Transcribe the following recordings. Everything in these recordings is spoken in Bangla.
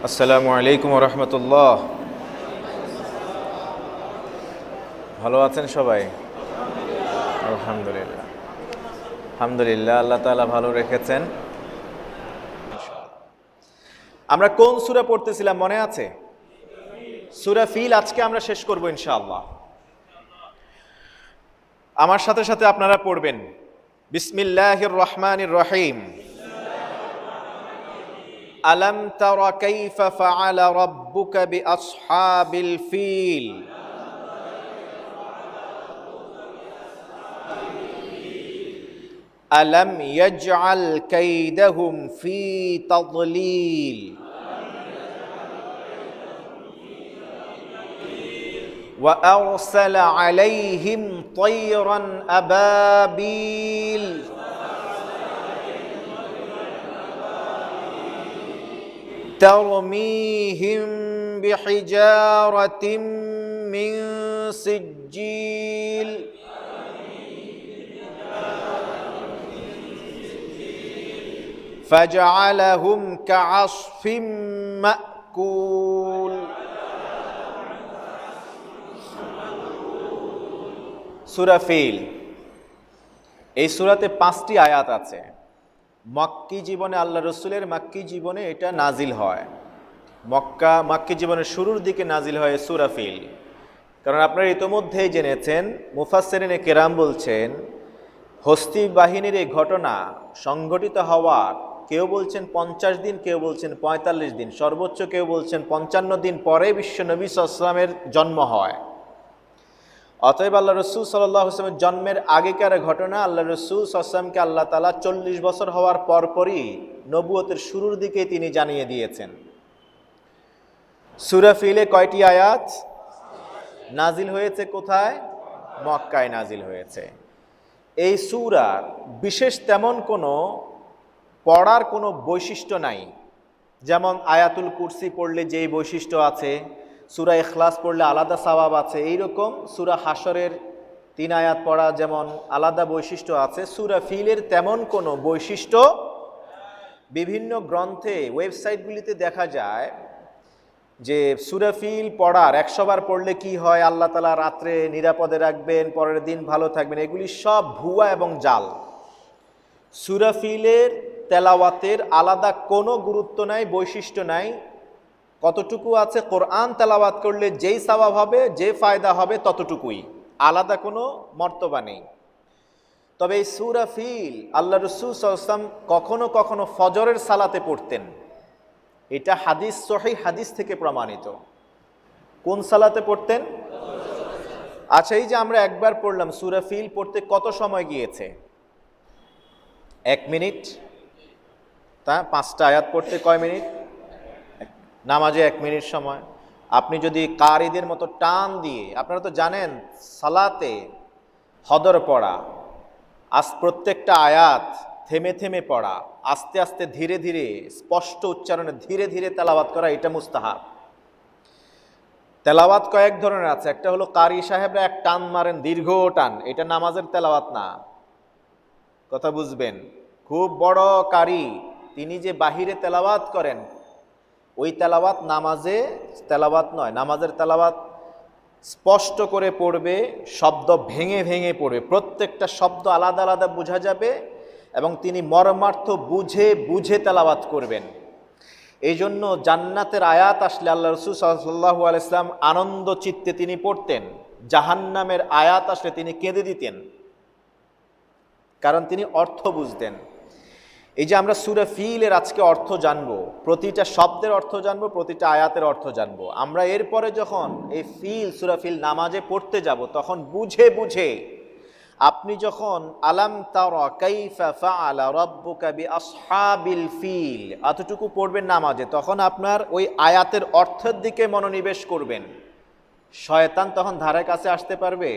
আসসালামু আলাইকুম রহমতুল্লাহ। ভালো আছেন সবাই? আলহামদুলিল্লাহ আলহামদুলিল্লাহ, আল্লাহ তাআলা ভালো রেখেছেন। আমরা কোন সূরা পড়তেছিলাম মনে আছে? সূরা ফিল আজকে আমরা শেষ করব ইনশাআল্লাহ। আমার সাথে সাথে আপনারা পড়বেন। বিসমিল্লাহির রহমানির রহিম। আলাম তারা কাইফা ফাআলা রাব্বুকা বিআসহাবিল ফিল। আলম ইয়াজআল কাইদাহুম ফি তাদলিল ওয়া আরসালা আলাইহিম তায়রান আবাবিল তারমিহিম বিহিজারাতিম মিন সিজ্জিল فجعلهم كعصف مأكول। সূরা ফিল, এই সূরাতে 5টি আয়াত আছে। মক্কি জীবনে আল্লাহ রসুলের মাক্কি জীবনে এটা নাজিল হয়। মাক্কি জীবনের শুরুর দিকে নাজিল হয় সূরা ফিল। কারণ আপনারা ইতোমধ্যেই জেনেছেন, মুফাসসিরিনে কেরাম বলছেন হস্তি বাহিনীর এই ঘটনা সংঘটিত হওয়ার কেউ বলছেন 50 দিন, কেউ বলছেন 45 দিন, সর্বোচ্চ কেউ বলছেন 55 দিন পরে বিশ্ব নবী সাল্লাল্লাহু আলাইহি ওয়াসাল্লামের জন্ম হয়। অতএব আল্লাহ রসুল সাল্লাল্লাহু আলাইহি ওয়াসাল্লামের জন্মের আগেকার ঘটনা। আল্লাহ রসুল সাল্লাল্লাহু আলাইহি ওয়াসাল্লামকে আল্লাহ তাআলা 40 বছর হওয়ার পরপরই নবুয়তের শুরুর দিকে তিনি জানিয়ে দিয়েছেন। সূরা ফিলে কয়টি আয়াত নাজিল হয়েছে? কোথায়? মক্কায় নাজিল হয়েছে। এই সূরার বিশেষ তেমন কোনো পড়ার কোনো বৈশিষ্ট্য নাই। যেমন আয়াতুল কুরসি পড়লে যেই বৈশিষ্ট্য আছে, সূরা ইখলাস পড়লে আলাদা সওয়াব আছে, এইরকম সূরা হাশরের 3 আয়াত পড়া যেমন আলাদা বৈশিষ্ট্য আছে, সূরা ফিলের তেমন কোনো বৈশিষ্ট্য বিভিন্ন গ্রন্থে ওয়েবসাইটগুলিতে দেখা যায় যে সূরা ফিল পড়ার 100 বার পড়লে কি হয়, আল্লাহ তাআলা রাত্রে নিরাপদে রাখবেন, পরের দিন ভালো থাকবেন, এগুলি সব ভুয়া এবং জাল। সূরা ফিলের তেলাওয়াতের আলাদা কোনো গুরুত্ব নাই, বৈশিষ্ট্য নাই। কতটুকু আছে, কোরআন তেলাওয়াত করলে যেই সওয়াব হবে, যে ফায়দা হবে ততটুকুই, আলাদা কোনো মর্তবা নেই। তবে এই সূরা ফিল আল্লাহ রাসূল সাল্লাল্লাহু আলাইহি ওয়াসাল্লাম কখনো কখনো ফজরের সালাতে পড়তেন। এটা হাদিস, সহিহ হাদিস থেকে প্রমাণিত। কোন সালাতে পড়তেন? আচ্ছা, এই যে আমরা একবার পড়লাম সূরা ফিল, পড়তে কত সময় গিয়েছে? 1 মিনিট। তা 5টা আয়াত পড়তে কয় মিনিট? নামাজে 1 মিনিট সময়। আপনি যদি কারিদের মতো টান দিয়ে, আপনারা তো জানেন সালাতে হদর পড়া, প্রত্যেকটা আয়াত থেমে থেমে পড়া, আস্তে আস্তে ধীরে ধীরে স্পষ্ট উচ্চারণে ধীরে ধীরে তেলাওয়াত করা, এটা মুস্তাহাব। তেলাওয়াত কয়েক ধরনের আছে। একটা হলো কারি সাহেবরা এক টান মারেন, দীর্ঘ টান, এটা নামাজের তেলাওয়াত না। কথা বুঝবেন? খুব বড় কারি তিনি যে বাহিরে তেলাওয়াত করেন, ওই তেলাওয়াত নামাজে তেলাওয়াত নয়। নামাজের তেলাওয়াত স্পষ্ট করে পড়বে, শব্দ ভেঙে ভেঙে পড়বে, প্রত্যেকটা শব্দ আলাদা আলাদা বোঝা যাবে এবং তিনি মর্মার্থ বুঝে বুঝে তেলাওয়াত করবেন। এই জন্য জান্নাতের আয়াত আসলে আল্লাহ রাসূল সাল্লাল্লাহু আলাইহি ওয়াসাল্লাম আনন্দ চিত্তে তিনি পড়তেন। জাহান্নামের আয়াত আসলে তিনি কেঁদে দিতেন, কারণ তিনি অর্থ বুঝতেন। এই যে আমরা সূরা ফিলের আজকে অর্থ জানবো, প্রতিটা শব্দের অর্থ জানবো, প্রতিটা আয়াতের অর্থ জানবো। আমরা এরপরে যখন এই সূরা ফিল নামাজে পড়তে যাব, তখন বুঝে বুঝে আপনি যখন আলাম তারা কাইফা ফাআলা রাব্বুকা বিআসহাবিল ফিল এতটুকু পড়বেন নামাজে, তখন আপনার ওই আয়াতের অর্থের দিকে মনোনিবেশ করবেন। শয়তান তখন ধারে কাছে আসতে পারবে?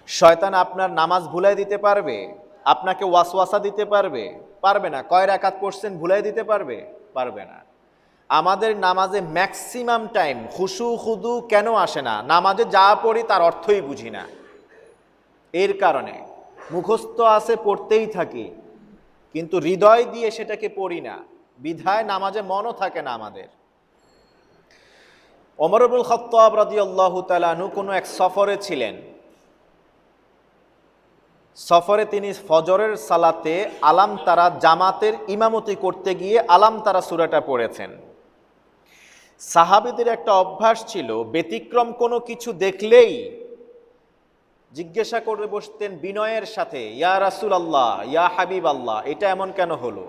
শয়তান আপনার নামাজ ভুলাই দিতে পারবে? আপনাকে ওয়াসওয়াসা দিতে পারবে? পারবে না। কয় রাকাত পড়ছেন ভুলাই দিতে পারবে? পারবে না। আমাদের নামাজে ম্যাক্সিমাম টাইম খুশু খুদু কেন আসে না? নামাজে যা পড়ি তার অর্থই বুঝি না। এর কারণে মুখস্থ আছে, পড়তেই থাকি, কিন্তু হৃদয় দিয়ে সেটাকে পড়ি না। বিধায় নামাজে মনও থাকে না আমাদের। ওমর ইবনুল খাত্তাব রাদিয়াল্লাহু তাআলা আনহু কোনো এক সফরে ছিলেন। সফরে তিনি ফজরের সালাতে আলাম তারা জামাতের ইমামতি করতে গিয়ে আলাম তারা সূরাটা পড়েছেন। সাহাবীদের একটা অভ্যাস ছিল, ব্যতিক্রম কোনো কিছু দেখলেই জিজ্ঞাসা করে বসতেন বিনয়ের সাথে, ইয়া রাসূলুল্লাহ, ইয়া হাবিবাল্লাহ, এটা এমন কেন হলো?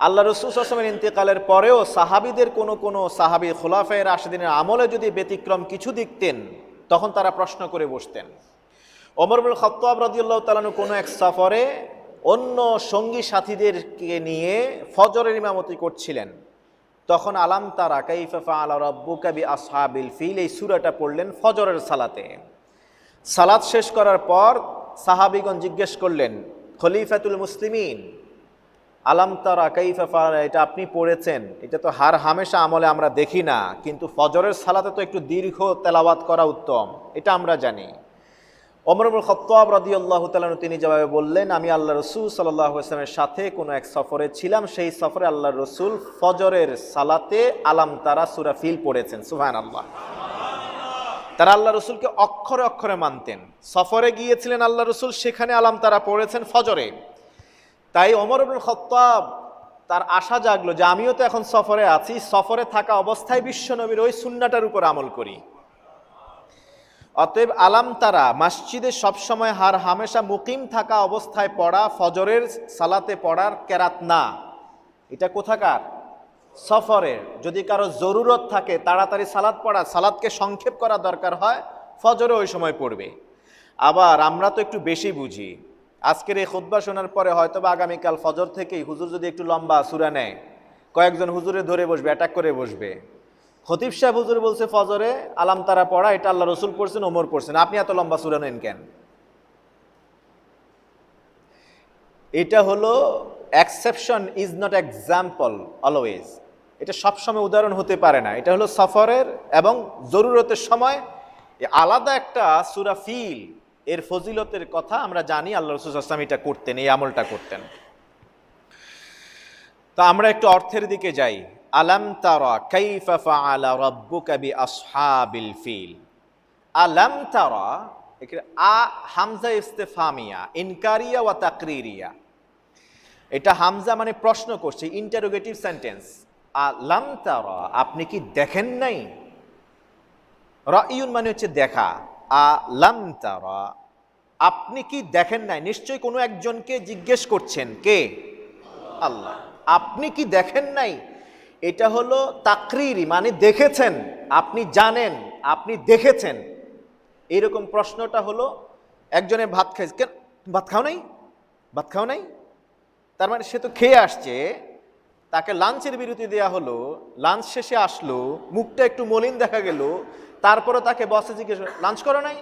আল্লাহ রাসূল সাল্লাল্লাহু আলাইহি ওয়াসাল্লামের ইন্তেকালের পরেও সাহাবীদের কোনো সাহাবী খুলাফায়ে রাশিদিনের আমলে যদি ব্যতিক্রম কিছু দেখতেন, তখন তারা প্রশ্ন করে বসতেন। ওমর ইবনুল খাত্তাব রাদিয়াল্লাহু তাআলা আনহু কোনো এক সফরে অন্য সঙ্গী সাথীদেরকে নিয়ে ফজরের ইমামতি করছিলেন। তখন আলাম তারা কাইফা ফাআলা রাব্বুকা বিআসহাবিল ফিল, এই সূরাটা পড়লেন ফজরের সালাতে। সালাত শেষ করার পর সাহাবীগণ জিজ্ঞেস করলেন, খলিফাতুল মুসলিমিন, আলাম তারা কাইফা ফাআলা, এটা আপনি পড়েছেন, এটা তো হার হামেশা আমলে আমরা দেখি না, কিন্তু ফজরের সালাতে তো একটু দীর্ঘ তেলাওয়াত করা উত্তম, এটা আমরা জানি। ওমর ইবনুল খাত্তাব রাদিয়াল্লাহু তাআলা তিনি জবাবে বললেন, আমি আল্লাহ রাসূল সাল্লাল্লাহু আলাইহি ওয়াসাল্লামের সাথে কোনো এক সফরে ছিলাম, সেই সফরে আল্লাহর রাসূল ফজরের সালাতে আলাম তারা সূরা ফিল পড়েছেন। সুবহানাল্লাহ। তারা আল্লাহ রাসূলকে অক্ষরে অক্ষরে মানতেন। সফরে গিয়েছিলেন আল্লাহ রাসূল, সেখানে আলাম তারা পড়েছেন ফজরে। তাই ওমর ইবনুল খাত্তাব তার আশা জাগলো যে আমিও তো এখন সফরে আছি, সফরে থাকা অবস্থায় বিশ্বনবীর ওই সুন্নাহটার উপর আমল করি। অতএব আলাম তারা মসজিদে সবসময় হার হামেশা মুকিম থাকা অবস্থায় পড়া ফজরের সালাতে পড়ার কেরাত না, এটা কোথাকার? সফরের। যদি কারো জরুরত থাকে তাড়াতাড়ি সালাত পড়া, সালাতকে সংক্ষেপ করা দরকার হয়, ফজরে ওই সময় পড়বে। আবার আমরা তো একটু বেশি বুঝি, আজকের এই খুতবা শোনার পরে হয়তো বা আগামীকাল ফজর থেকেই হুজুর যদি একটু লম্বা সূরা নেয়, কয়েকজন হুজুরে ধরে বসবে, অ্যাটাক করে বসবে। খতিব সাহেব হুজুর বলছে ফজরে আলাম তারা পড়া, এটা আল্লাহ রাসূল পড়ছেন, ওমর পড়ছেন, আপনি এত লম্বা সূরা নেন কেন? এটা হলো exception is not example always, এটা সবসময় উদাহরণ হতে পারে না। এটা হলো সফরের এবং জরুরতের সময় আলাদা একটা সূরা ফিল, এর ফজিলতের কথা আমরা জানি। আল্লাহ রাসূল সাল্লাল্লাহু আলাইহি ওয়াসাল্লাম এটা করতেন, এই আমলটা করতেন। তা আমরা একটু অর্থের দিকে যাই। আলাম তারা কাইফা ফাআলা রাব্বুকা বিআসহাবিল ফিল। আলাম তারা, এখানে হামজা ইস্তেফামিয়া, ইনকারিয়া ওয়া তাকরিরিয়া। এটা হামজা মানে প্রশ্ন করছে, ইন্টারোগেটিভ সেন্টেন্স। আলাম তারা, আপনি কি দেখেন নাই? রাইয়ুন মানে হচ্ছে দেখা। আলাম তারা, আপনি কি দেখেন নাই? নিশ্চয়ই কোনো একজনকে জিজ্ঞেস করছেন, কে? আল্লাহ। আপনি কি দেখেন নাই, এটা হলো তাকরিরি, মানে দেখেছেন, আপনি জানেন, আপনি দেখেছেন। এইরকম প্রশ্নটা হলো, একজনের ভাত খাইছে, কেন ভাত খাও নাই? ভাত খাও নাই, তার মানে সে তো খেয়ে আসছে, তাকে লাঞ্চের বিরতি দেওয়া হলো, লাঞ্চ শেষে আসলো, মুখটা একটু মলিন দেখা গেল, তারপরে তাকে বসে জিজ্ঞেস, লাঞ্চ করো নাই?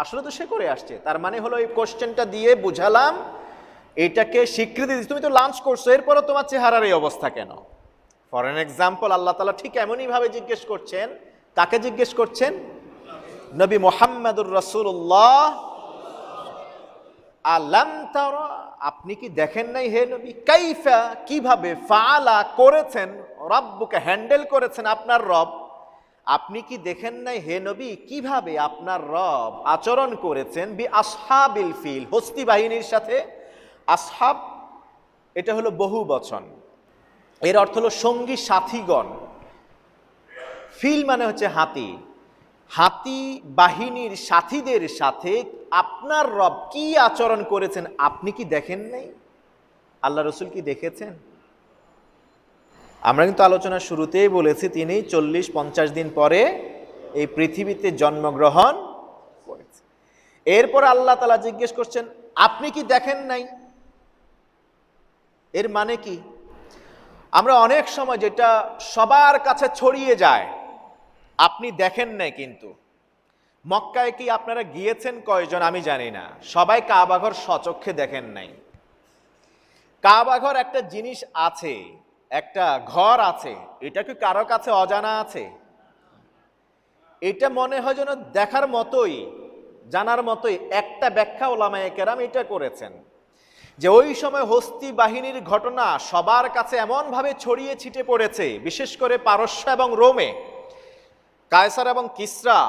আসলে তো সে করে আসছে। তার মানে হলো এই কোশ্চেনটা দিয়ে বুঝালাম, এটাকে স্বীকৃতি দিচ্ছি, তুমি তো লাঞ্চ করছো, এরপরও তোমার চেহারার এই অবস্থা কেন? ফর এন এক্সাম্পল, আল্লাহ তাআলা ঠিক এমনই ভাবে জিজ্ঞেস করছেন। কাকে জিজ্ঞেস করছেন? নবী মুহাম্মদুর রাসূলুল্লাহ। আলাম তারা, আপনি কি দেখেন নাই হে নবী? কাইফা, কিভাবে, ফাআলা করেছেন, রাব্বুকা হ্যান্ডেল করেছেন আপনার রব, আপনি কি দেখেন নাই হে নবী কিভাবে আপনার রব আচরণ করেছেন বিআসহাবিল ফিল, হস্তি বাহিনীর সাথে। আসহাব এটা হলো বহু বচন, এর অর্থ হলো সঙ্গী সাথীগণ। ফিল মানে হচ্ছে হাতি। হাতি বাহিনীর সাথীদের সাথে আপনার রব কি আচরণ করেছেন আপনি কি দেখেন নাই? আল্লাহ রাসূল কি দেখেছেন? আমরা কিন্তু আলোচনার শুরুতেই বলেছি তিনি 40-50 দিন পরে এই পৃথিবীতে জন্মগ্রহণ করেছেন। এরপর আল্লাহ তাআলা জিজ্ঞেস করছেন, আপনি কি দেখেন নাই? এর মানে কি? আমরা অনেক সময় যেটা সবার কাছে ছড়িয়ে যায়, আপনি দেখেন নাই, কিন্তু মক্কায় কি আপনারা গিয়েছেন কয়জন আমি জানি না, সবাই কাবাঘর স্বচক্ষে দেখেন নাই। কাবাঘর একটা জিনিস আছে, একটা ঘর আছে, এটা কি কারো কাছে অজানা আছে? এটা মনে হয় যেন দেখার মতোই, জানার মতোই। একটা ব্যাখ্যা ওলামায়ে কেরাম এটা করেছেন, যে ওই সময় হস্তি বাহিনীর ঘটনা সবার কাছে এমনভাবে ছড়িয়ে ছিটে পড়েছে, বিশেষ করে পারস্য এবং রোমে, কায়সার এবং কিসরা,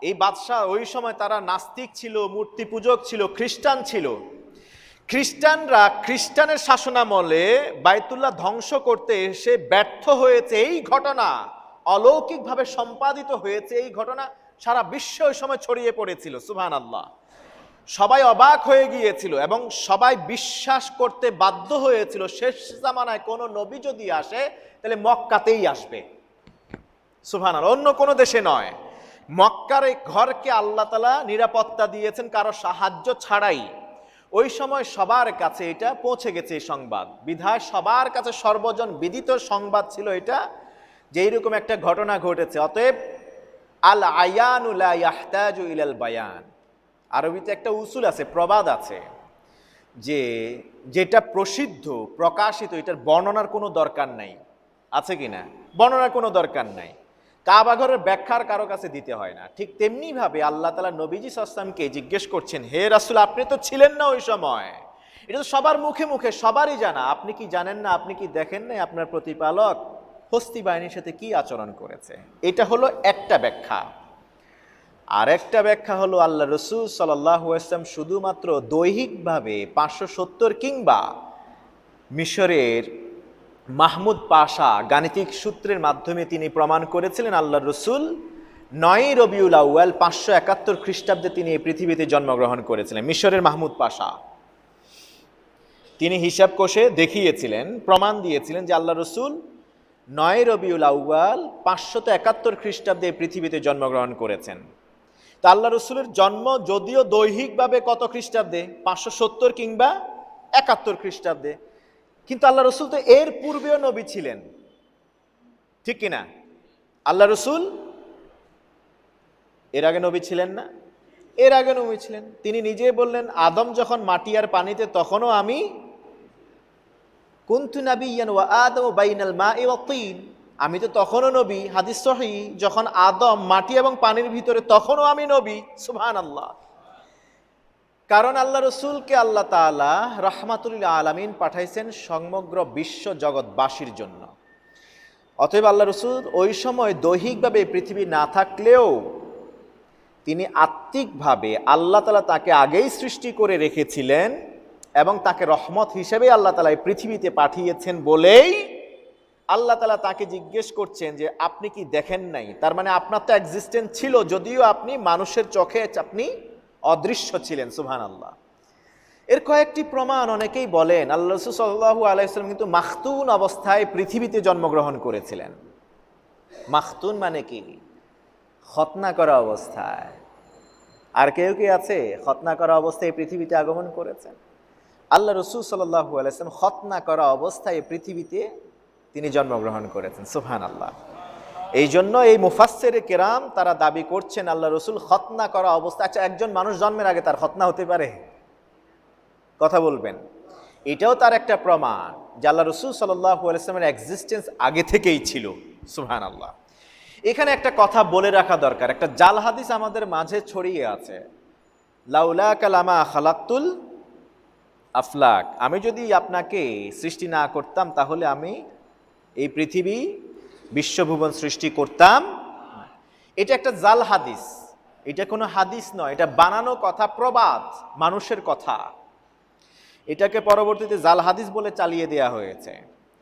এই বাদশাহ ওই সময় তারা নাস্তিক ছিল, মূর্তি পূজক ছিল, খ্রিস্টান ছিল। খ্রিস্টানরা খ্রিস্টানের শাসনামলে বাইতুল্লাহ ধ্বংস করতে এসে ব্যর্থ হয়েছে, এই ঘটনা অলৌকিকভাবে সম্পাদিত হয়েছে। এই ঘটনা সারা বিশ্ব ওই সময় ছড়িয়ে পড়েছিল। সুবহানাল্লাহ। সবাই অবাক হয়ে গিয়েছিল এবং সবাই বিশ্বাস করতে বাধ্য হয়েছিল শেষ জামানায় কোনো নবী যদি আসে তাহলে মক্কাতেই আসবে। সুবহানাল্লাহ, অন্য কোনো দেশে নয়। মক্কার এই ঘরকে আল্লাহ তাআলা নিরাপত্তা দিয়েছেন কারো সাহায্য ছাড়াই। ওই সময় সবার কাছে এটা পৌঁছে গেছে এই সংবাদ, বিধায় সবার কাছে সর্বজন বিদিত সংবাদ ছিল এটা, যে এইরকম একটা ঘটনা ঘটেছে। অতএব আল আয়ানু লা ইয়াহতাজু ইলাল বায়ান, আরবিতে একটা উসুল আছে, প্রবাদ আছে, যে যেটা প্রসিদ্ধ প্রকাশিত এটার বর্ণনার কোনো দরকার নাই। আছে কি না? বর্ণনার কোনো দরকার নাই। কাবা ঘরের ব্যাখ্যার কারো কাছে দিতে হয় না। ঠিক তেমনি ভাবে আল্লাহ তাআলা নবীজি সাল্লাল্লাহু আলাইহি ওয়াসাল্লামকে জিজ্ঞেস করছেন, হে রাসূল, আপনি তো ছিলেন না ওই সময়, এটা তো সবার মুখে মুখে সবারই জানা, আপনি কি জানেন না, আপনি কি দেখেন নাই আপনার প্রতিপালক হস্তি বাহিনীর সাথে কি আচরণ করেছে? এটা হলো একটা ব্যাখ্যা। আর একটা ব্যাখ্যা হলো আল্লাহ রাসূল সাল্লাল্লাহু আলাইহি ওয়াসাল্লাম শুধুমাত্র দৈহিকভাবে 570 কিংবা মিশরের মাহমুদ পাশা গাণিতিক সূত্রের মাধ্যমে তিনি প্রমাণ করেছিলেন আল্লাহ রসুল 9 রবিউল আউয়াল 571 খ্রিস্টাব্দে তিনি এই পৃথিবীতে জন্মগ্রহণ করেছিলেন। মিশরের মাহমুদ পাশা তিনি হিসাব কষে দেখিয়েছিলেন, প্রমাণ দিয়েছিলেন যে আল্লাহ রসুল 9 রবিউল আউয়াল 571 খ্রিস্টাব্দে এই পৃথিবীতে জন্মগ্রহণ করেছেন। তা আল্লাহ রসুলের জন্ম যদিও দৈহিকভাবে কত খ্রিস্টাব্দে, 570 কিংবা 71 খ্রিস্টাব্দে, কিন্তু আল্লাহ রসুল তো এর পূর্বেও নবী ছিলেন, ঠিক কিনা? আল্লাহ রসুল এর আগে নবী ছিলেন না? এর আগে নবী ছিলেন। তিনি নিজেই বললেন, আদম যখন মাটি আর পানিতে তখনও আমি, কুনতু নাবিয়্যান ওয়া আদমু বাইনাল মাই ওয়াত তিন, আমি তো তখনও নবী। হাদিস সহিহ, যখন আদম মাটি এবং পানির ভিতরে তখনও আমি নবী। সুবহানাল্লাহ। কারণ আল্লাহ রসুলকে আল্লাহ তাআলা রাহমাতুল লিল আলামিন পাঠাইছেন সমগ্র বিশ্ব জগৎবাসীর জন্য। অতএব আল্লাহ রসুল ওই সময় দৈহিকভাবে পৃথিবী না থাকলেও তিনি আত্মিকভাবে আল্লাহ তাআলা তাকে আগেই সৃষ্টি করে রেখেছিলেন এবং তাকে রহমত হিসেবে আল্লাহ তাআলা এই পৃথিবীতে পাঠিয়েছেন বলেই আল্লাহ তাআলা তাকে জিজ্ঞেস করছেন যে আপনি কি দেখেন নাই? তার মানে আপনার তো এক্সিস্টেন্স ছিল, যদিও আপনি মানুষের চোখে আপনি অদৃশ্য ছিলেন। সুবহানাল্লাহ। এর কয়েকটি প্রমাণ অনেকেই বলেন আল্লাহ রাসূল সাল্লাল্লাহু আলাইহি ওয়াসাল্লাম কিন্তু মাখতুন অবস্থায় পৃথিবীতে জন্মগ্রহণ করেছিলেন। মাখতুন মানে কি? খতনা করা অবস্থায়। আর কেউ কি আছে খতনা করা অবস্থায় পৃথিবীতে আগমন করেছেন? আল্লাহ রাসূল সাল্লাল্লাহু আলাইহি ওয়াসাল্লাম খতনা করা অবস্থায় পৃথিবীতে তিনি জন্মগ্রহণ করেছেন। সুবহানাল্লাহ। এই জন্য এই মুফাসসিরে কেরাম তারা দাবি করছেন আল্লাহ রসুল খতনা করা অবস্থা। আচ্ছা, একজন মানুষ জন্মের আগে তার খতনা হতে পারে? কথা বলবেন। এটাও তার একটা প্রমাণ যে আল্লাহ রসুল সাল্লাল্লাহু আলাইহি ওয়াসাল্লামের এক্সিস্টেন্স আগে থেকেই ছিল। সুবহানাল্লাহ। এখানে একটা কথা বলে রাখা দরকার, একটা জাল হাদিস আমাদের মাঝে ছড়িয়ে আছে, লাউলা কালামা খালাকতুল আফলাক, আমি যদি আপনাকে সৃষ্টি না করতাম তাহলে আমি এই পৃথিবী বিশ্বভুবন সৃষ্টি করতাম। এটা একটা জাল হাদিস, এটা কোনো হাদিস নয়, এটা বানানো কথা, প্রবাদ, মানুষের কথা। এটাকে পরবর্তীতে জাল হাদিস বলে চালিয়ে দেয়া হয়েছে।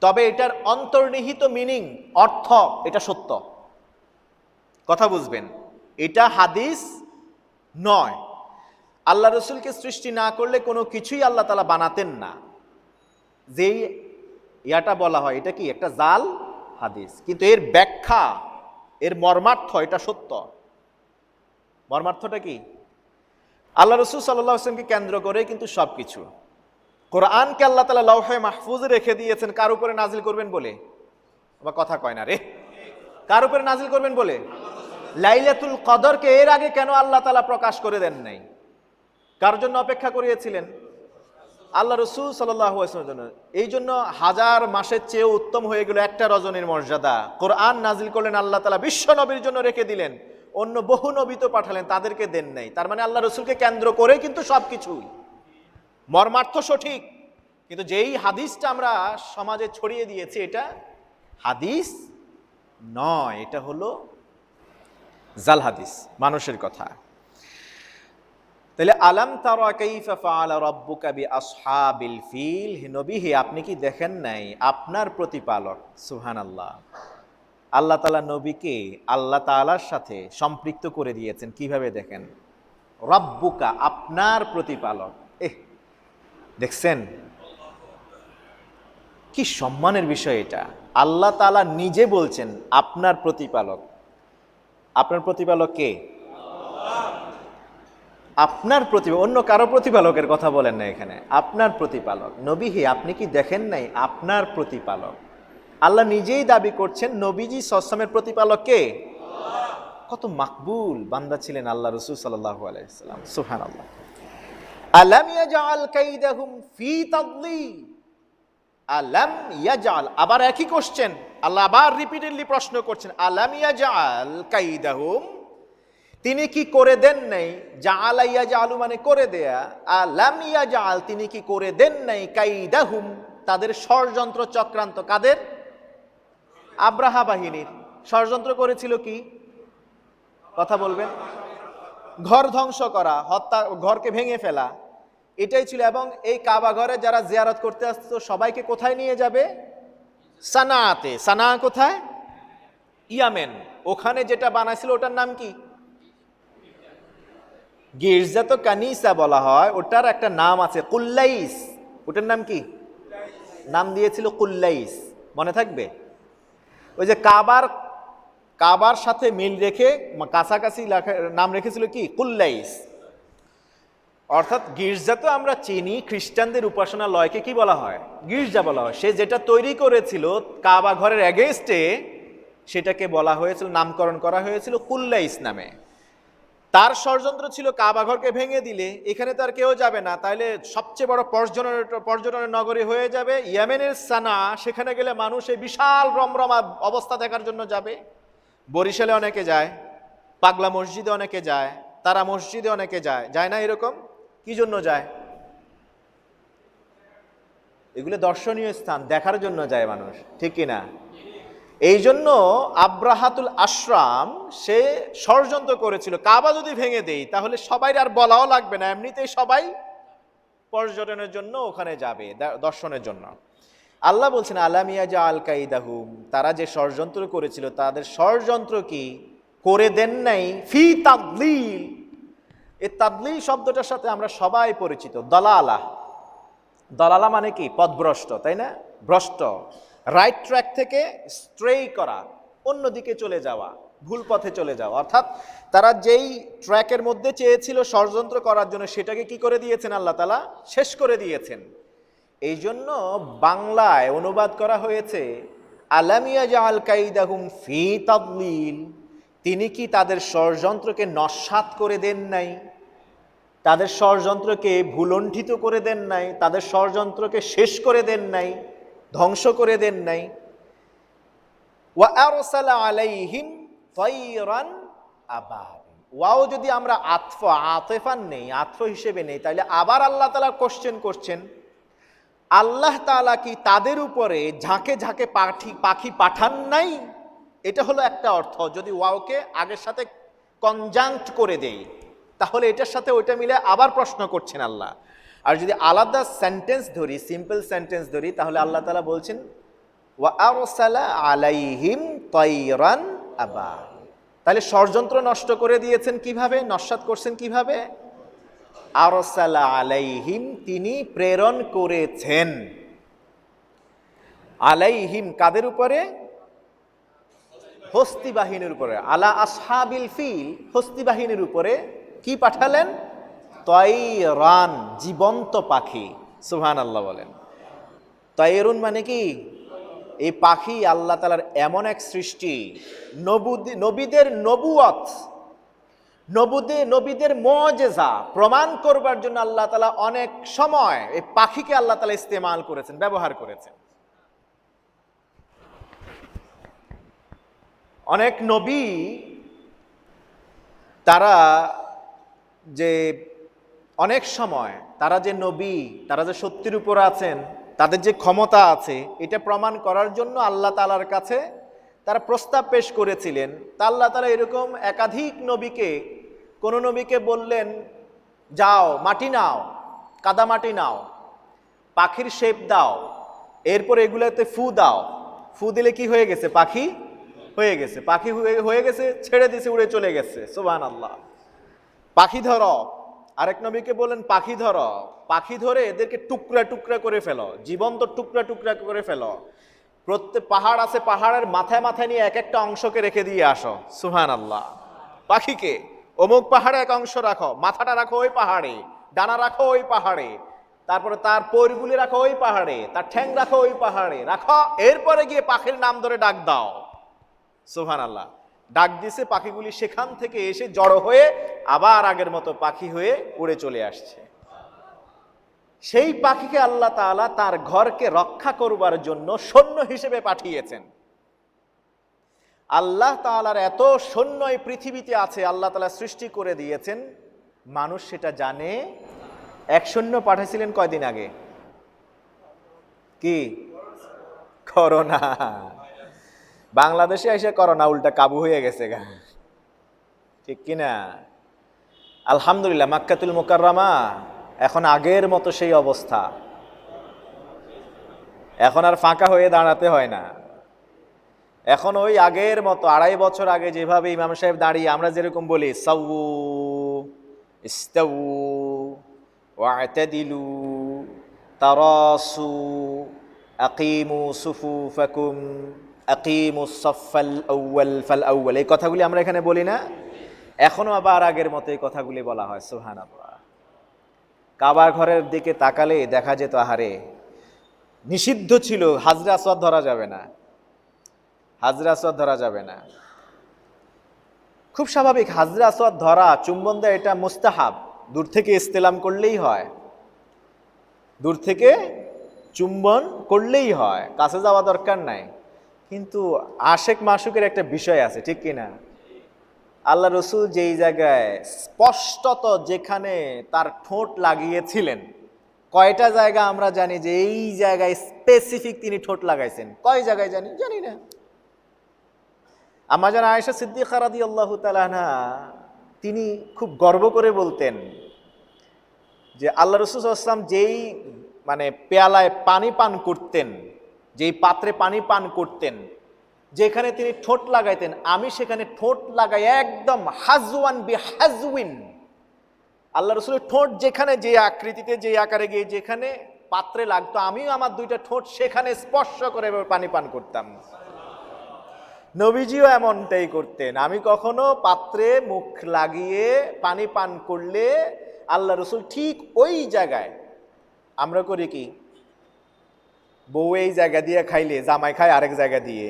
তবে এটার অন্তর্নিহিত মিনিং, অর্থ, এটা সত্য। কথা বুঝবেন, এটা হাদিস নয়। আল্লাহ রসুলকে সৃষ্টি না করলে কোনো কিছুই আল্লাহ তাআলা বানাতেন না, যেই ইয়াটা বলা হয় এটা কি একটা জাল হাদিস, কিন্তু এর ব্যাখ্যা, এর মর্মার্থ এটা সত্য। মর্মার্থটা কি? আল্লাহ রসুল সাল্লাল্লাহু আলাইহি ওয়াসাল্লামকে কেন্দ্র করে কিন্তু সবকিছু। কোরআনকে আল্লাহ তাআলা লৌহে মাহফুজে রেখে দিয়েছেন কার উপরে নাজিল করবেন বলে? আমার কথা কয় না রে। কার উপরে নাজিল করবেন বলে? লাইলাতুল কদরকে এর আগে কেন আল্লাহ তাআলা প্রকাশ করে দেন নাই? কার জন্য অপেক্ষা করিয়েছিলেন? আল্লাহ রসুল সাল্লাল্লাহু আলাইহি ওয়াসাল্লামের জন্য। এই জন্য 1000 মাসের চেয়েও উত্তম হয়ে গেল একটা রজনীর মর্যাদা। কোরআন নাজিল করলেন আল্লাহ তাআলা বিশ্ব নবীর জন্য রেখে দিলেন, অন্য বহু নবী তো পাঠালেন, তাদেরকে দেন নাই। তার মানে আল্লাহ রসুলকে কেন্দ্র করে কিন্তু সবকিছুই। মর্মার্থ সঠিক, কিন্তু যেই হাদিসটা আমরা সমাজে ছড়িয়ে দিয়েছি এটা হাদিস নয়, এটা হলো জাল হাদিস, মানুষের কথা। তাহলে আলাম তারা কাইফা ফাআলা রাব্বুকা বিআসহাবিল ফিল, হে নবী হে আপনি কি দেখেন নাই আপনার প্রতিপালক, সুবহানাল্লাহ, আল্লাহ তাআলা নবীকে আল্লাহ তাআলার সাথে সম্পৃক্ত করে দিয়েছেন কিভাবে দেখেন, রাব্বুকা আপনার প্রতিপালক। দেখছেন কি সম্মানের বিষয় এটা, আল্লাহ তাআলা নিজে বলছেন আপনার প্রতিপালক। আপনার প্রতিপালক কে? আপনার প্রতিপালক, অন্য কারো প্রতিপালকের কথা বলেন না এখানে, আপনার প্রতিপালক। নবী হে আপনি কি দেখেন নাই আপনার প্রতিপালক, আল্লাহ নিজেই দাবি করছেন নবীজি সসমের প্রতিপালক কে? কত মাকবুল বান্দা ছিলেন আল্লাহ রাসূল সাল্লাল্লাহু আলাইহি ওয়াসাল্লাম, সুবহানাল্লাহ। আলাম ইয়াজআল কাইদাহুম ফি তাদলিল, আলাম ইয়াজআল, আবার একই কোশ্চেন আল্লাহ আবার রিপিটেডলি প্রশ্ন করছেন, আলাম ইয়াজআল কাইদাহুম, তিনি কি করে দেন নাই, জাআলা ইয়াজআলু মানে করে দেয়া, আলাম ইয়াজআল তিনি কি করে দেন নাই, কাইদাহুম তাদের ষড়যন্ত্র চক্রান্ত, কাদের? আব্রাহা বাহিনীর। ষড়যন্ত্র করেছিল কি? কথা বলবেন। ঘর ধ্বংস করা, হত্যা, ঘরকে ভেঙে ফেলা, এটাই ছিল। এবং এই কাবা ঘরে যারা জিয়ারত করতে আসতো সবাইকে কোথায় নিয়ে যাবে? সানাতে। সানা কোথায়? ইয়ামেন। ওখানে যেটা বানাইছিল ওটার নাম কি? গির্জা তো কানিসা বলা হয়, ওটার একটা নাম আছে কুল্লাইস। ওটার নাম কি? নাম দিয়েছিল কুল্লাইস, মনে থাকবে? ওই যে কাবার সাথে মিল রেখে কাছাকাছি নাম রেখেছিল কি? কুল্লাইস। অর্থাৎ গির্জা তো আমরা চিনি, খ্রিস্টানদের উপাসনালয়কে কি বলা হয়? গির্জা বলা হয়। সে যেটা তৈরি করেছিল কাবা ঘরের এগেইনস্টে, সেটাকে বলা হয়েছিল, নামকরণ করা হয়েছিল কুল্লাইস নামে। তার ষড়যন্ত্র ছিল কাবা ঘরকে ভেঙে দিলে এখানে তো আর কেউ যাবে না, তাহলে সবচেয়ে বড় পর্যটনের নগরী হয়ে যাবে ইয়েমেনের সানা। সেখানে গেলে মানুষ এই বিশাল রমরমা অবস্থা দেখার জন্য যাবে। বরিশালে অনেকে যায়, পাগলা মসজিদে অনেকে যায়, তারা মসজিদে অনেকে যায়, যায় না? এরকম কি জন্য যায়? এগুলো দর্শনীয় স্থান, দেখার জন্য যায় মানুষ, ঠিক কিনা? এই জন্য আব্রাহাতুল আশরাম সে ষড়যন্ত্র করেছিল, কাবা যদি ভেঙে দেই তাহলে সবাই আর বলাও লাগবে না, এমনিতেই সবাই পর্যটনের জন্য ওখানে যাবে, দর্শনের জন্য। আল্লাহ বলছেন আলাম ইয়াজআল কাইদাহুম, তারা যে ষড়যন্ত্র করেছিল তাদের ষড়যন্ত্র কি করে দেন নাই ফি তাদলিল। এই তাদলিল শব্দটার সাথে আমরা সবাই পরিচিত। দলালা, দলালা মানে কি? পথভ্রষ্ট, তাই না? ভ্রষ্ট, রাইট ট্র্যাক থেকে স্ট্রে করা, অন্যদিকে চলে যাওয়া, ভুল পথে চলে যাওয়া। অর্থাৎ তারা যেই ট্র্যাকের মধ্যে চেয়েছিল ষড়যন্ত্র করার জন্য, সেটাকে কি করে দিয়েছেন আল্লাহ তাআলা? শেষ করে দিয়েছেন। এই জন্য বাংলায় অনুবাদ করা হয়েছে আলাম ইয়াজআল কাইদাহুম ফি তাদলিল, তিনি কি তাদের ষড়যন্ত্রকে নস্যাৎ করে দেন নাই, তাদের ষড়যন্ত্রকে ভুলণ্ঠিত করে দেন নাই, তাদের ষড়যন্ত্রকে শেষ করে দেন নাই, ধ্বংস করে দেন নাই। ওয়া আরসালা আলাইহিম তায়রান আবাবিল, ওয়াও যদি আমরা আতফান নেই, আতফ হিসেবে নেই, তাহলে আবার আল্লাহ তাআলা কোশ্চেন করছেন, আল্লাহ তাআলা কি তাদের উপরে ঝাঁকে ঝাঁকে পাখি পাঠান নাই? এটা হলো একটা অর্থ। যদি ওয়াওকে আগের সাথে কনজাংক্ট করে দেই তাহলে এটার সাথে ওইটা মিলে আবার প্রশ্ন করছেন আল্লাহ। আর যদি আলাদা সেন্টেন্স ধরি, সিম্পল সেন্টেন্স ধরি, তাহলে আল্লাহ তাআলা বলছেন ওয়া আরসালা আলাইহিম তায়রান আবাবিল। তাহলে ষড়যন্ত্র নষ্ট করে দিয়েছেন কিভাবে, নস্যাৎ করছেন কিভাবে? আরসালা আলাইহিম, তিনি প্রেরণ করেছেন, আলাইহিম কাদের উপরে? হস্তি বাহিনীর উপরে। আলা আসহাবিল ফিল, হস্তি বাহিনীর উপরে কি পাঠালেন? তায়রান, জীবন্ত পাখি। সুবহানাল্লাহ বলেন। তায়রুন মানে কি? এই পাখি আল্লাহ তাআলার এমন এক সৃষ্টি, নবীদের নবুয়ত, নবীদের মুজিজা প্রমাণ করবার জন্য আল্লাহ তাআলা অনেক সময় এই পাখিকে আল্লাহ তাআলা ইস্তেমাল করেছেন, ব্যবহার করেছেন। অনেক নবী তারা যে অনেক সময় তারা যে নবী, তারা যে সত্যের উপর আছেন, তাদের যে ক্ষমতা আছে এটা প্রমাণ করার জন্য আল্লাহ তাআলার কাছে তারা প্রস্তাব পেশ করেছিলেন। তা আল্লাহ তাআলা এরকম একাধিক নবীকে, কোন নবীকে বললেন যাও মাটি নাও, কাদা মাটি নাও, পাখির শেপ দাও, এরপর এগুলোতে ফু দাও, ফু দিলে কি হয়ে গেছে? পাখি হয়ে গেছে। পাখি হয়ে গেছে, ছেড়ে দিছে, উড়ে চলে গেছে। সুবহানাল্লাহ। পাখি ধরো, আরেক নবীকে বলেন পাখি ধরো, পাখি ধরে এদেরকে টুকরা টুকরা করে ফেলো, জীবন্ত টুকরা টুকরা করে ফেলো। প্রত্যেক পাহাড় আছে, পাহাড়ের মাথায় মাথায় নিয়ে এক একটা অংশকে রেখে দিয়ে আসো। সুবহানাল্লাহ। পাখিকে অমুক পাহাড়ে এক অংশ রাখো, মাথাটা রাখো ওই পাহাড়ে, ডানা রাখো ওই পাহাড়ে, তারপরে তার পরগুলি রাখো ওই পাহাড়ে, তার ঠ্যাং রাখো ওই পাহাড়ে রাখো, এরপরে গিয়ে পাখির নাম ধরে ডাক দাও। সুবহানাল্লাহ। ডাক দিছে, পাখিগুলি সেখান থেকে এসে জড়ো হয়ে আবার আগের মতো পাখি হয়ে উড়ে চলে আসছে। সেই পাখিকে আল্লাহ তাআলা তার ঘরকে রক্ষা করবার জন্য সৈন্য হিসেবে পাঠিয়েছেন। আল্লাহ তাআলার এত সৈন্য এই পৃথিবীতে আছে, আল্লাহ তাআলা সৃষ্টি করে দিয়েছেন, মানুষ সেটা জানে। এক সৈন্য পাঠিয়েছিলেন কয়দিন আগে? কি? করোনা। বাংলাদেশে এসে করোনা উল্টা কাবু হয়ে গেছে গা, ঠিক কিনা? আলহামদুলিল্লাহ, মাক্কাতুল মুকাররমা এখন আগের মতো সেই অবস্থা, এখন আর ফাঁকা হয়ে দাঁড়াতে হয় না। এখন ওই আগের মতো 2.5 বছর আগে যেভাবে ইমাম সাহেব দাঁড়িয়ে আমরা যেরকম বলি সাউ ইস্তাউ ওয়া'তাদিলু তারাসু আকিমু সুফুফাকুম আকিমুস সাফফাল আউয়াল ফাল আউয়াল, এই কথাগুলি আমরা এখানে বলি না? এখনো আবার আগের মতো এই কথাগুলি বলা হয়। সুবহানাল্লাহ। কাবা ঘরের দিকে তাকালে দেখা যেত, আহারে নিষিদ্ধ ছিল, হাজরে আসওয়াদ ধরা যাবে না, হাজরে আসওয়াদ ধরা যাবে না। খুব স্বাভাবিক, হাজরে আসওয়াদ ধরা, চুম্বন দেয়, এটা মুস্তাহাব, দূর থেকে ইস্তেলাম করলেই হয়, দূর থেকে চুম্বন করলেই হয়, কাছে যাওয়া দরকার নাই। কিন্তু আশেক মাশুকের একটা বিষয় আছে, ঠিক কিনা? আল্লাহ রসুল যেই জায়গায় স্পষ্টত যেখানে তার ঠোঁট লাগিয়েছিলেন, কয়টা জায়গা আমরা জানি যে এই জায়গায় স্পেসিফিক তিনি ঠোঁট লাগাইছেন? কয় জায়গায় জানি? জানি না। আম্মা জান আয়েশা সিদ্দিকা রাদিয়াল্লাহু তাআলা আনহা তিনি খুব গর্ব করে বলতেন যে আল্লাহ রাসূল সাল্লাল্লাহু আলাইহি ওয়াসাল্লাম যেই পেয়ালায় পানি পান করতেন, যেই পাত্রে পানি পান করতেন, যেখানে তিনি ঠোঁট লাগাইতেন, আমি সেখানে ঠোঁট লাগাই একদম হাজওয়ান বিহাজউইন। আল্লাহ রাসূলের ঠোঁট যেখানে, যে আকৃতিতে, যে আকারে গিয়ে যেখানে পাত্রে লাগতো, আমিও আমার 2টা ঠোঁট সেখানে স্পর্শ করে পানি পান করতাম। নবীজিও এমনটাই করতেন। আমি কখনো পাত্রে মুখ লাগিয়ে পানি পান করলে আল্লাহ রসুল ঠিক ওই জায়গায়, আমরা করি কি, বউ এই জায়গা দিয়ে খাইলে জামাই খায় আরেক জায়গা দিয়ে,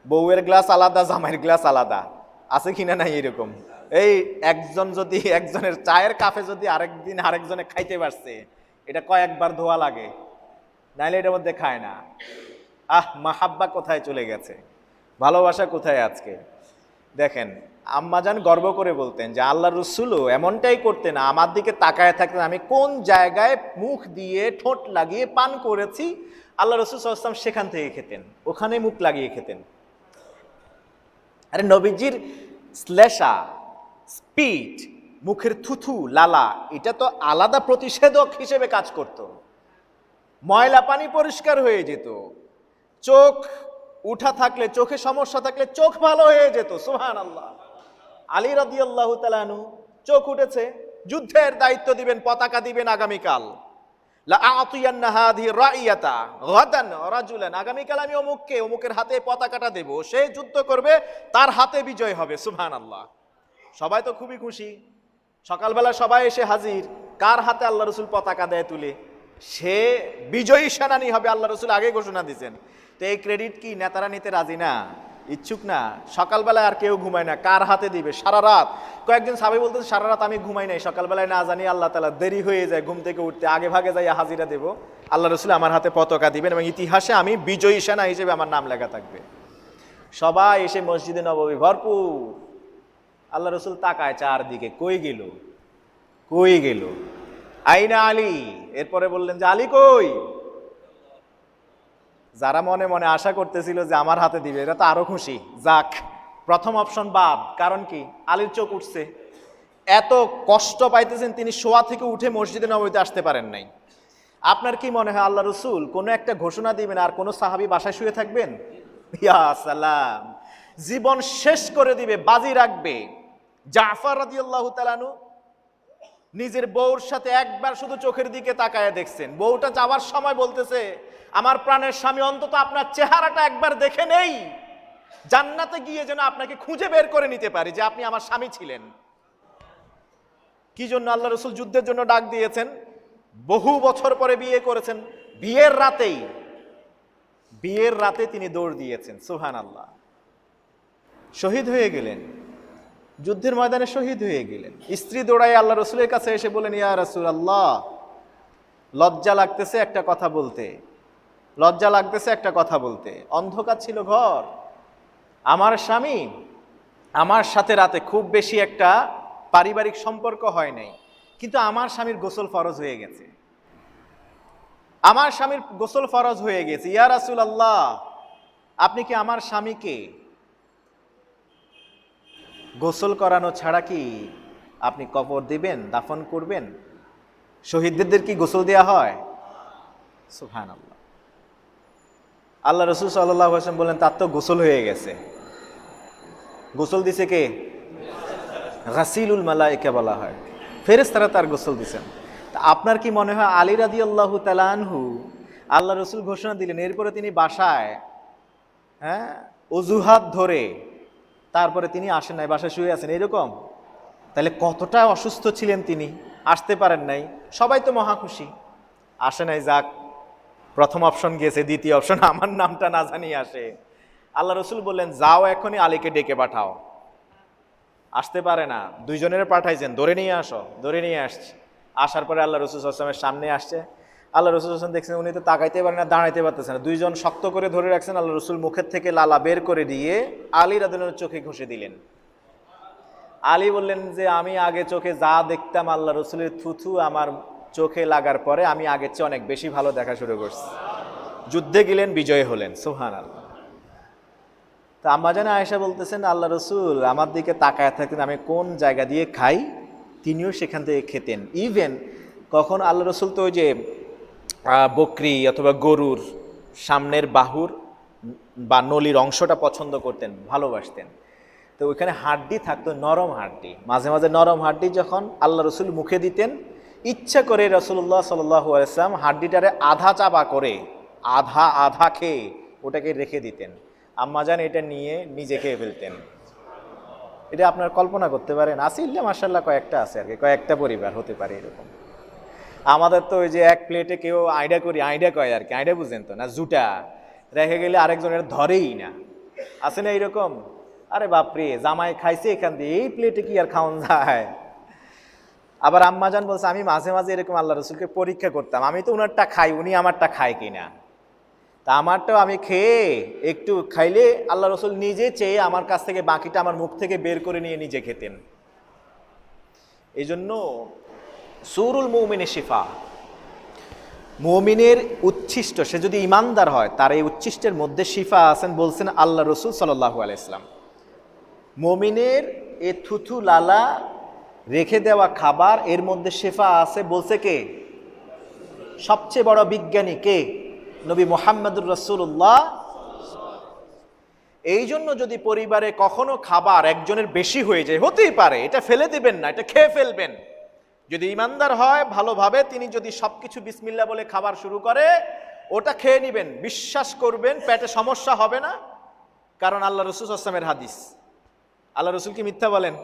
বউয়ের গ্লাস আলাদা, জামাইয়ের গ্লাস আলাদা, আছে কিনা নাই এরকম? এই একজন যদি একজনের চায়ের কাপে যদি আরেকদিন আরেকজনে খাইতে পারছে, এটা কয়েকবার ধোয়া লাগে, নাইলে এটার মধ্যে খায় না। মাহাব্বা কোথায় চলে গেছে, ভালোবাসা কোথায় আজকে? দেখেন, আম্মাজান গর্ব করে বলতেন যে আল্লাহ রসুলও এমনটাই করতেন, আমার দিকে তাকায় থাকতেন, আমি কোন জায়গায় মুখ দিয়ে ঠোঁট লাগিয়ে পান করেছি, আল্লাহ রসুল সাল্লাল্লাহু আলাইহি ওয়াসাল্লাম সেখান থেকে খেতেন, ওখানে মুখ লাগিয়ে খেতেন। আরে নবীজির শ্লেষা, স্পিট, মুখের থুথু, লালা, এটা তো আলাদা প্রতিষেধক হিসেবে কাজ করত। ময়লা পানি পরিষ্কার হয়ে যেত, চোখ উঠা থাকলে, চোখে সমস্যা থাকলে চোখ ভালো হয়ে যেত। সুবহানাল্লাহ। আলী রাদিয়াল্লাহু তাআলা আনহু চোখ উঠেছে, যুদ্ধের দায়িত্ব দিবেন, পতাকা দিবেন আগামীকাল, লা আতিয়ান্না হাযিহি রাইয়াতা গাদান রাজুলান, আগামীকাল আমি অমুককে, অমুকের হাতে পতাকাটা দেব, সে যুদ্ধ করবে, তার হাতে বিজয় হবে। সুবহানাল্লাহ। সবাই তো খুবই খুশি, সকালবেলা সবাই এসে হাজির, কার হাতে আল্লাহ রসুল পতাকা দেয় তুলে, সে বিজয়ী সেনানী হবে, আল্লাহ রসুল আগে ঘোষণা দিয়েছেন। তো এই ক্রেডিট কি নেতারা নিতে রাজি না, ইচ্ছুক না? সকালবেলায় আর কেউ ঘুমায় না, কার হাতে দিবে? সারা রাত, কয়েকজন সাহাবী বলতেছে সারা রাত আমি ঘুমাই নাই, সকালবেলায় না জানি আল্লাহ তাআলা দেরি হয়ে যায় ঘুম থেকে উঠতে, আগে ভাগে যাই হাজিরা দেব, আল্লাহ রসুল আমার হাতে পতাকা দিবেন এবং ইতিহাসে আমি বিজয়ী সেনা হিসেবে আমার নাম লেখা থাকবে। সবাই এসে মসজিদে নববী ভরপুর, আল্লাহ রসুল তাকায় চারদিকে, কই গেল, কই গেল, আইনা আলী? এরপরে বললেন যে আলী কই? যারা মনে মনে আশা করতেছিল যে আমার হাতে দিবে, এরা তো আরো খুশি। যাক, প্রথম অপশন বাদ। কারণ কি? আলীর চোখ উঠছে, এত কষ্ট পাইতেছেন তিনি, শোয়া থেকে উঠে মসজিদে নববীতে আসতে পারেন নাই। আপনার কি মনে হয় আল্লাহ রসুল কোনো একটা ঘোষণা দিবেন আর কোনো সাহাবী বাসায় শুয়ে থাকবেন? ইয়া সালাম, জীবন শেষ করে দিবে, বাজি রাখবে। জাফর রাদিয়াল্লাহু তাআলা আনহু নিজের বউর সাথে একবার শুধু চোখের দিকে তাকায় দেখছেন। বউটা যাওয়ার সময় বলতেছে, আমার প্রাণের স্বামী, অন্তত আপনার চেহারাটা একবার দেখে নেই, জান্নাতে গিয়ে যেন আপনাকে খুঁজে বের করে নিতে পারি যে আপনি আমার স্বামী ছিলেন। কি জন্য আল্লাহ রসুল যুদ্ধের জন্য ডাক দিয়েছেন? বহু বছর পরে বিয়ে করেছেন, বিয়ের রাতে তিনি দৌড় দিয়েছেন। সুবহানাল্লাহ। শহীদ হয়ে গেলেন, যুদ্ধের ময়দানে শহীদ হয়ে গেলেন। স্ত্রী দৌড়ায় আল্লাহ রসুলের কাছে এসে বলেন, ইয়া রাসূলুল্লাহ, লজ্জা লাগতেছে একটা কথা বলতে, অন্ধকার ছিল ঘর, আমার স্বামী আমার সাথে রাতে খুব বেশি একটা পারিবারিক সম্পর্ক হয় নাই, কিন্তু আমার স্বামীর গোসল ফরজ হয়ে গেছে, ইয়া রাসূলুল্লাহ, আপনি কি আমার স্বামীকে গোসল করানো ছাড়া কি আপনি কবর দিবেন, দাফন করবেন? শহীদদের কি গোসল দেয়া হয়? সুবহানাল্লাহ। আল্লাহ রাসূল সাল্লাল্লাহু আলাইহি ওয়াসাল্লাম বলেন, তার তো গোসল হয়ে গেছে। গোসল দিছে কে? গাসিলুল মালায়েকা বলা হয়, ফেরেশতারা তার গোসল দিছেন। তা আপনার কি মনে হয় আলী রাদিয়াল্লাহু তাআলা আনহু, আল্লাহ রাসূল ঘোষণা দিলেন, এরপরে তিনি বাসায় অজুহাত ধরে তারপরে তিনি আসেন নাই, বাসায় শুয়ে আছেন এরকম? তাহলে কতটা অসুস্থ ছিলেন তিনি, আসতে পারেন নাই। সবাই তো মহা খুশি, আসে নাই, যাক, প্রথম অপশন গেছে, দ্বিতীয় অপশন আমার নামটা না জানিয়ে আসে। আল্লাহ রসুল বললেন, যাও এখনই আলীকে ডেকে পাঠাও। আসতে পারে না, দুইজনের পাঠাইছেন, ধরে নিয়ে আসো। ধরে নিয়ে আসছে। আসার পরে আল্লাহ রসুল সাল্লাল্লাহু আলাইহি ওয়াসাল্লামের সামনে আসছে। আল্লাহ রসুল সাল্লাল্লাহু আলাইহি ওয়াসাল্লাম দেখছেন উনি তো তাকাইতে পারেন না, দাঁড়াইতে পারতেছেন না, দুইজন শক্ত করে ধরে রাখছেন। আল্লাহ রসুল মুখের থেকে লালা বের করে দিয়ে আলী রাদিয়াল্লাহু আনহুর চোখে ঘষে দিলেন। আলী বললেন যে, আমি আগে চোখে যা দেখতাম আল্লাহ রসুলের থুথু আমার চোখে লাগার পরে আমি আগের চেয়ে অনেক বেশি ভালো দেখা শুরু করছি। যুদ্ধে গেলেন, বিজয় হলেন। সুবহানাল্লাহ। তা আম্মা জান আয়েশা বলতেছেন, আল্লাহ রসুল আমার দিকে তাকায় থাকতেন, আমি কোন জায়গা দিয়ে খাই তিনিও সেখান থেকে খেতেন। ইভেন কখন আল্লাহ রসুল তো ওই যে বকরি অথবা গরুর সামনের বাহুর বা নলির অংশটা পছন্দ করতেন, ভালোবাসতেন। তো ওইখানে হাড্ডি থাকতো, নরম হাড্ডি, মাঝে মাঝে নরম হাড্ডি যখন আল্লাহ রসুল মুখে দিতেন, ইচ্ছা করে রাসূলুল্লাহ সাল্লাল্লাহু আলাইহি ওয়াসাল্লাম হাড্ডিটারে আধা চাবা করে আধা খেয়ে ওটাকে রেখে দিতেন। আম্মাজান এটা নিয়ে নিজে খেয়ে ফেলতেন। এটা আপনার কল্পনা করতে পারেন? আসিল্লা মাশাআল্লাহ কয়েকটা আছে আর কি, কয়েকটা পরিবার হতে পারে এরকম। আমাদের তো ওই যে এক প্লেটে কেউ আইডা কয় আর কি, আইডা বুঝেন তো না, জুটা রেখে গেলে আরেকজনের ধরেই না, আছে না এইরকম? আরে বাপরে, জামাই খাইছে এখান দিয়ে, এই প্লেটে কি আর খাওয়ান যায়? আবার আম্মাজান বলছে, আমি মাঝে মাঝে এরকম আল্লাহ রসুলকে পরীক্ষা করতাম, আমি তো উনারটা খাই, উনি আমারটা খায় কিনা। তা আমারটাও আমি খেয়ে একটু খাইলে আল্লাহ রসুল নিজে চেয়ে আমার কাছ থেকে বাকিটা আমার মুখ থেকে বের করে নিয়ে নিজে খেতেন। এই জন্য সুরুল মুমিনে শিফা, মুমিনের উচ্ছিষ্ট, সে যদি ইমানদার হয় তার এই উচ্ছিষ্টের মধ্যে শিফা আছেন, বলছেন আল্লাহ রসুল সাল্লাল্লাহু আলাইহি ওয়াসাল্লাম। মুমিনের এ থুথু লালা রেখে দেওয়া খাবার, এর মধ্যে শিফা আছে, বলছে কে? সবচেয়ে বড় বিজ্ঞানী কে? নবী মুহাম্মদুর রাসূলুল্লাহ। এই জন্য যদি পরিবারে কখনো খাবার একজনের বেশি হয়ে যায়, হতেই পারে, এটা ফেলে দিবেন না, এটা খেয়ে ফেলবেন। যদি ইমানদার হয় ভালোভাবে, তিনি যদি সবকিছু বিসমিল্লাহ বলে খাবার শুরু করে, ওটা খেয়ে নিবেন, বিশ্বাস করবেন পেটে সমস্যা হবে না। কারণ আল্লাহ রসুল সাল্লাল্লাহু আলাইহি ওয়াসাল্লামের হাদিস, আল্লাহ রসুল কি মিথ্যা বলেন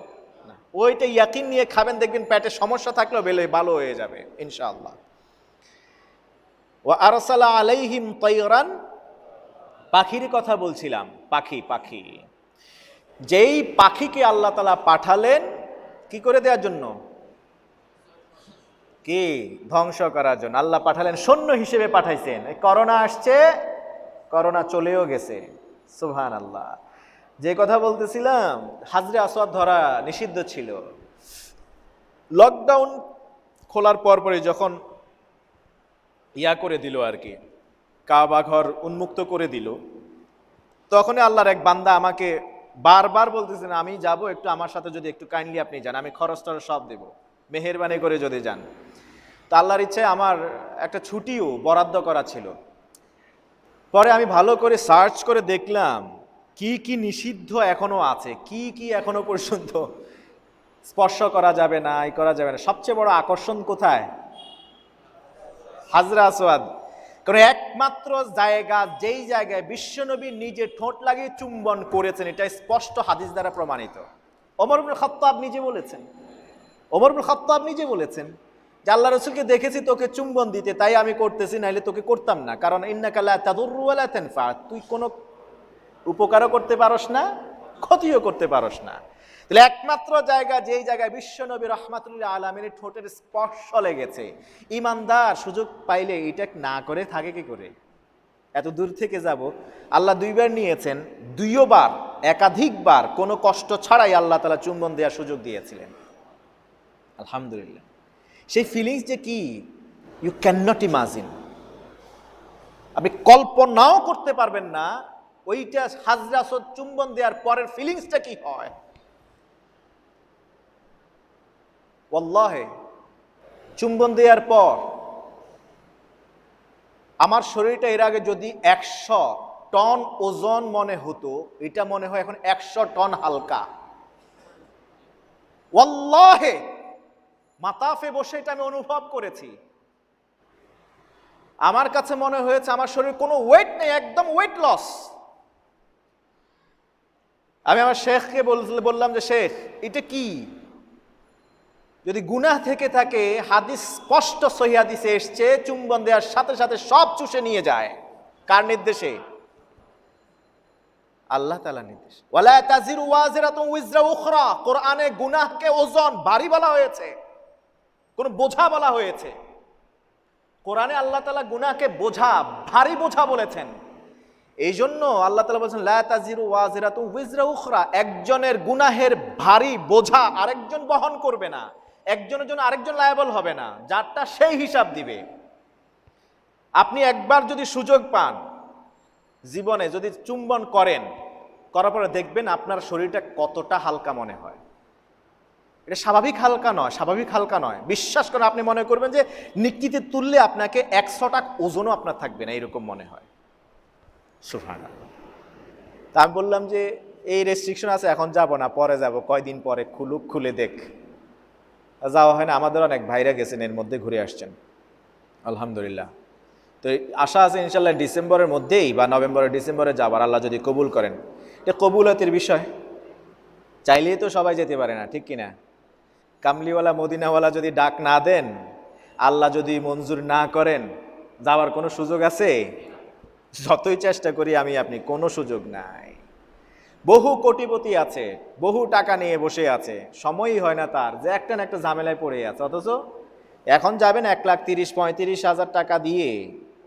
না? ওইটা ইয়াকিন নিয়ে খাবেন, দেখবেন পেটে সমস্যা থাকলেও ভালো হয়ে যাবে ইনশাআল্লাহ। ওয়া আরসালা আলাইহিম তায়রান, পাখির কথা বলছিলাম, পাখি যেই পাখিকে আল্লাহ তাআলা পাঠালেন কি করে দেওয়ার জন্য? কি ধ্বংস করার জন্য আল্লাহ পাঠালেন, সৈন্য হিসেবে পাঠাইছেন। করোনা আসছে, করোনা চলেও গেছে। সুবহানাল্লাহ। যে কথা বলতেছিলাম, হাজরে আসওয়াদ ধরা নিষিদ্ধ ছিল। লকডাউন খোলার পরপরই যখন করে দিল আর কি, কাবা ঘর উন্মুক্ত করে দিল, তখনই আল্লাহর এক বান্দা আমাকে বারবার বলতেছেন, আমি যাব, একটু আমার সাথে যদি একটু কাইন্ডলি আপনি যান, আমি খরচ টরচ সব দেব, মেহেরবানি করে যদি যান। তো আল্লাহর ইচ্ছায় আমার একটা ছুটিও বরাদ্দ করা ছিল। পরে আমি ভালো করে সার্চ করে দেখলাম কি কি নিষিদ্ধ এখনো আছে, কি কি এখনো পর্যন্ত স্পর্শ করা যাবে না, এই করা যাবে না। সবচেয়ে বড় আকর্ষণ কোথায়? হাজরা আসওয়াদ। কারণ একমাত্র জায়গা, যেই জায়গায় বিশ্বনবী নিজে ঠোঁট লাগিয়ে চুম্বন করেছেন, এটা স্পষ্ট হাদিস দ্বারা প্রমাণিত। ওমর ইবনে খাত্তাব নিজে বলেছেন, ওমর ইবনে খাত্তাব নিজে বলেছেন যে আল্লাহ রাসূলকে দেখেছি তোকে চুম্বন দিতে, তাই আমি করতেছি, নাইলে তোকে করতাম না। কারণ ইন্নাকা লা তাদুররু ওয়া লা তানফা, তুই কোনো উপকারও করতে পারস না, ক্ষতিও করতে পারস না। তাহলে একমাত্র জায়গা, যেই জায়গায় বিশ্বনবী রাহমাতুল্লিল আলামিনের ঠোঁটের স্পর্শ লেগেছে, ঈমানদার সুযোগ পাইলে এটা না করে থাকে কি করে? এত দূর থেকে যাব, আল্লাহ দুইবার নিয়েছেন, দুইবার একাধিকবার কোনো কষ্ট ছাড়াই আল্লাহ তাআলা চুম্বন দেওয়ার সুযোগ দিয়েছিলেন। আলহামদুলিল্লাহ। সেই ফিলিংস যে কি, ইউ ক্যান নট ইমাজিন, আপনি কল্পনাও করতে পারবেন না ওইটা হাজরা আসওয়াদ চুম্বন দেওয়ার পরের ফিলিংসটা কি হয়। ওয়াল্লাহি চুম্বন দেওয়ার পর আমার শরীরটা এর আগে যদি 100 টন ওজন মনে হতো, এটা মনে হয় এখন 100 টন হালকা। ওয়াল্লাহি মাতাফে বসে এটা আমি অনুভব করেছি। আমার কাছে মনে হয়েছে আমার শরীর কোনো ওয়েট নেই, একদম ওয়েট লস। আমি আমার শেখকে বললাম যে শেখ, এটা কি? যদি গুনাহ থেকে থাকে, হাদিস স্পষ্ট সহিহ হাদিসে এসেছে চুম্বন দেওয়ার সাথে সাথে সব চুষে নিয়ে যায়। কার নির্দেশে? আল্লাহ তাআলার নির্দেশ। ওয়ালা তাজিরু ওয়াজিরাতুন উযরা উখরা, কোরআনে গুনাহকে ওজন ভারী বলা হয়েছে, কোন বোঝা বলা হয়েছে। কোরআনে আল্লাহ তাআলা গুনাহকে বোঝা, ভারী বোঝা বলেছেন। এই জন্য আল্লাহ তাআলা বলেছেন লা তাজিরু ওয়াজিরাতুন উযরা উখরা, একজনের গুনাহের ভারী বোঝা আরেকজন বহন করবে না, একজনের জন্য আরেকজন লায়াবল হবে না, যারটা সেই হিসাব দিবে। আপনি একবার যদি সুযোগ পান জীবনে, যদি চুম্বন করেন, করার পরে দেখবেন আপনার শরীরটা কতটা হালকা মনে হয়। এটা স্বাভাবিক হালকা নয়, স্বাভাবিক হালকা নয়। বিশ্বাস করে আপনি মনে করবেন যে নিকিতে তুললে আপনাকে 100 টাকা ওজনও আপনার থাকবে না, এরকম মনে হয়। সুবহানাল্লাহ। তা আমি বললাম যে এই রেস্ট্রিকশন আছে, এখন যাব না, পরে যাব, কয়দিন পরে খুলুক, খুলে দেখ। যাওয়া হয় না। আমাদের অনেক ভাইরা গেছেন, এর মধ্যে ঘুরে আসছেন আলহামদুলিল্লাহ। তো আশা আছে ইনশাল্লাহ ডিসেম্বরের মধ্যেই বা নভেম্বরে ডিসেম্বরে যাবার, আল্লাহ যদি কবুল করেন। এটা কবুলতের বিষয়, চাইলেই তো সবাই যেতে পারে না, ঠিক কিনা? কামলিওয়ালা মদিনাওয়ালা যদি ডাক না দেন, আল্লাহ যদি মঞ্জুর না করেন, যাওয়ার কোনো সুযোগ আছে? যতই চেষ্টা করি আমি আপনি, কোনো সুযোগ নাই। বহু কোটিপতি আছে, বহু টাকা নিয়ে বসে আছে, সময়ই হয় না তার, যে একটা না একটা ঝামেলায় পড়ে আছে। অথচ এখন যাবেন 1,30,000-35,000 টাকা দিয়ে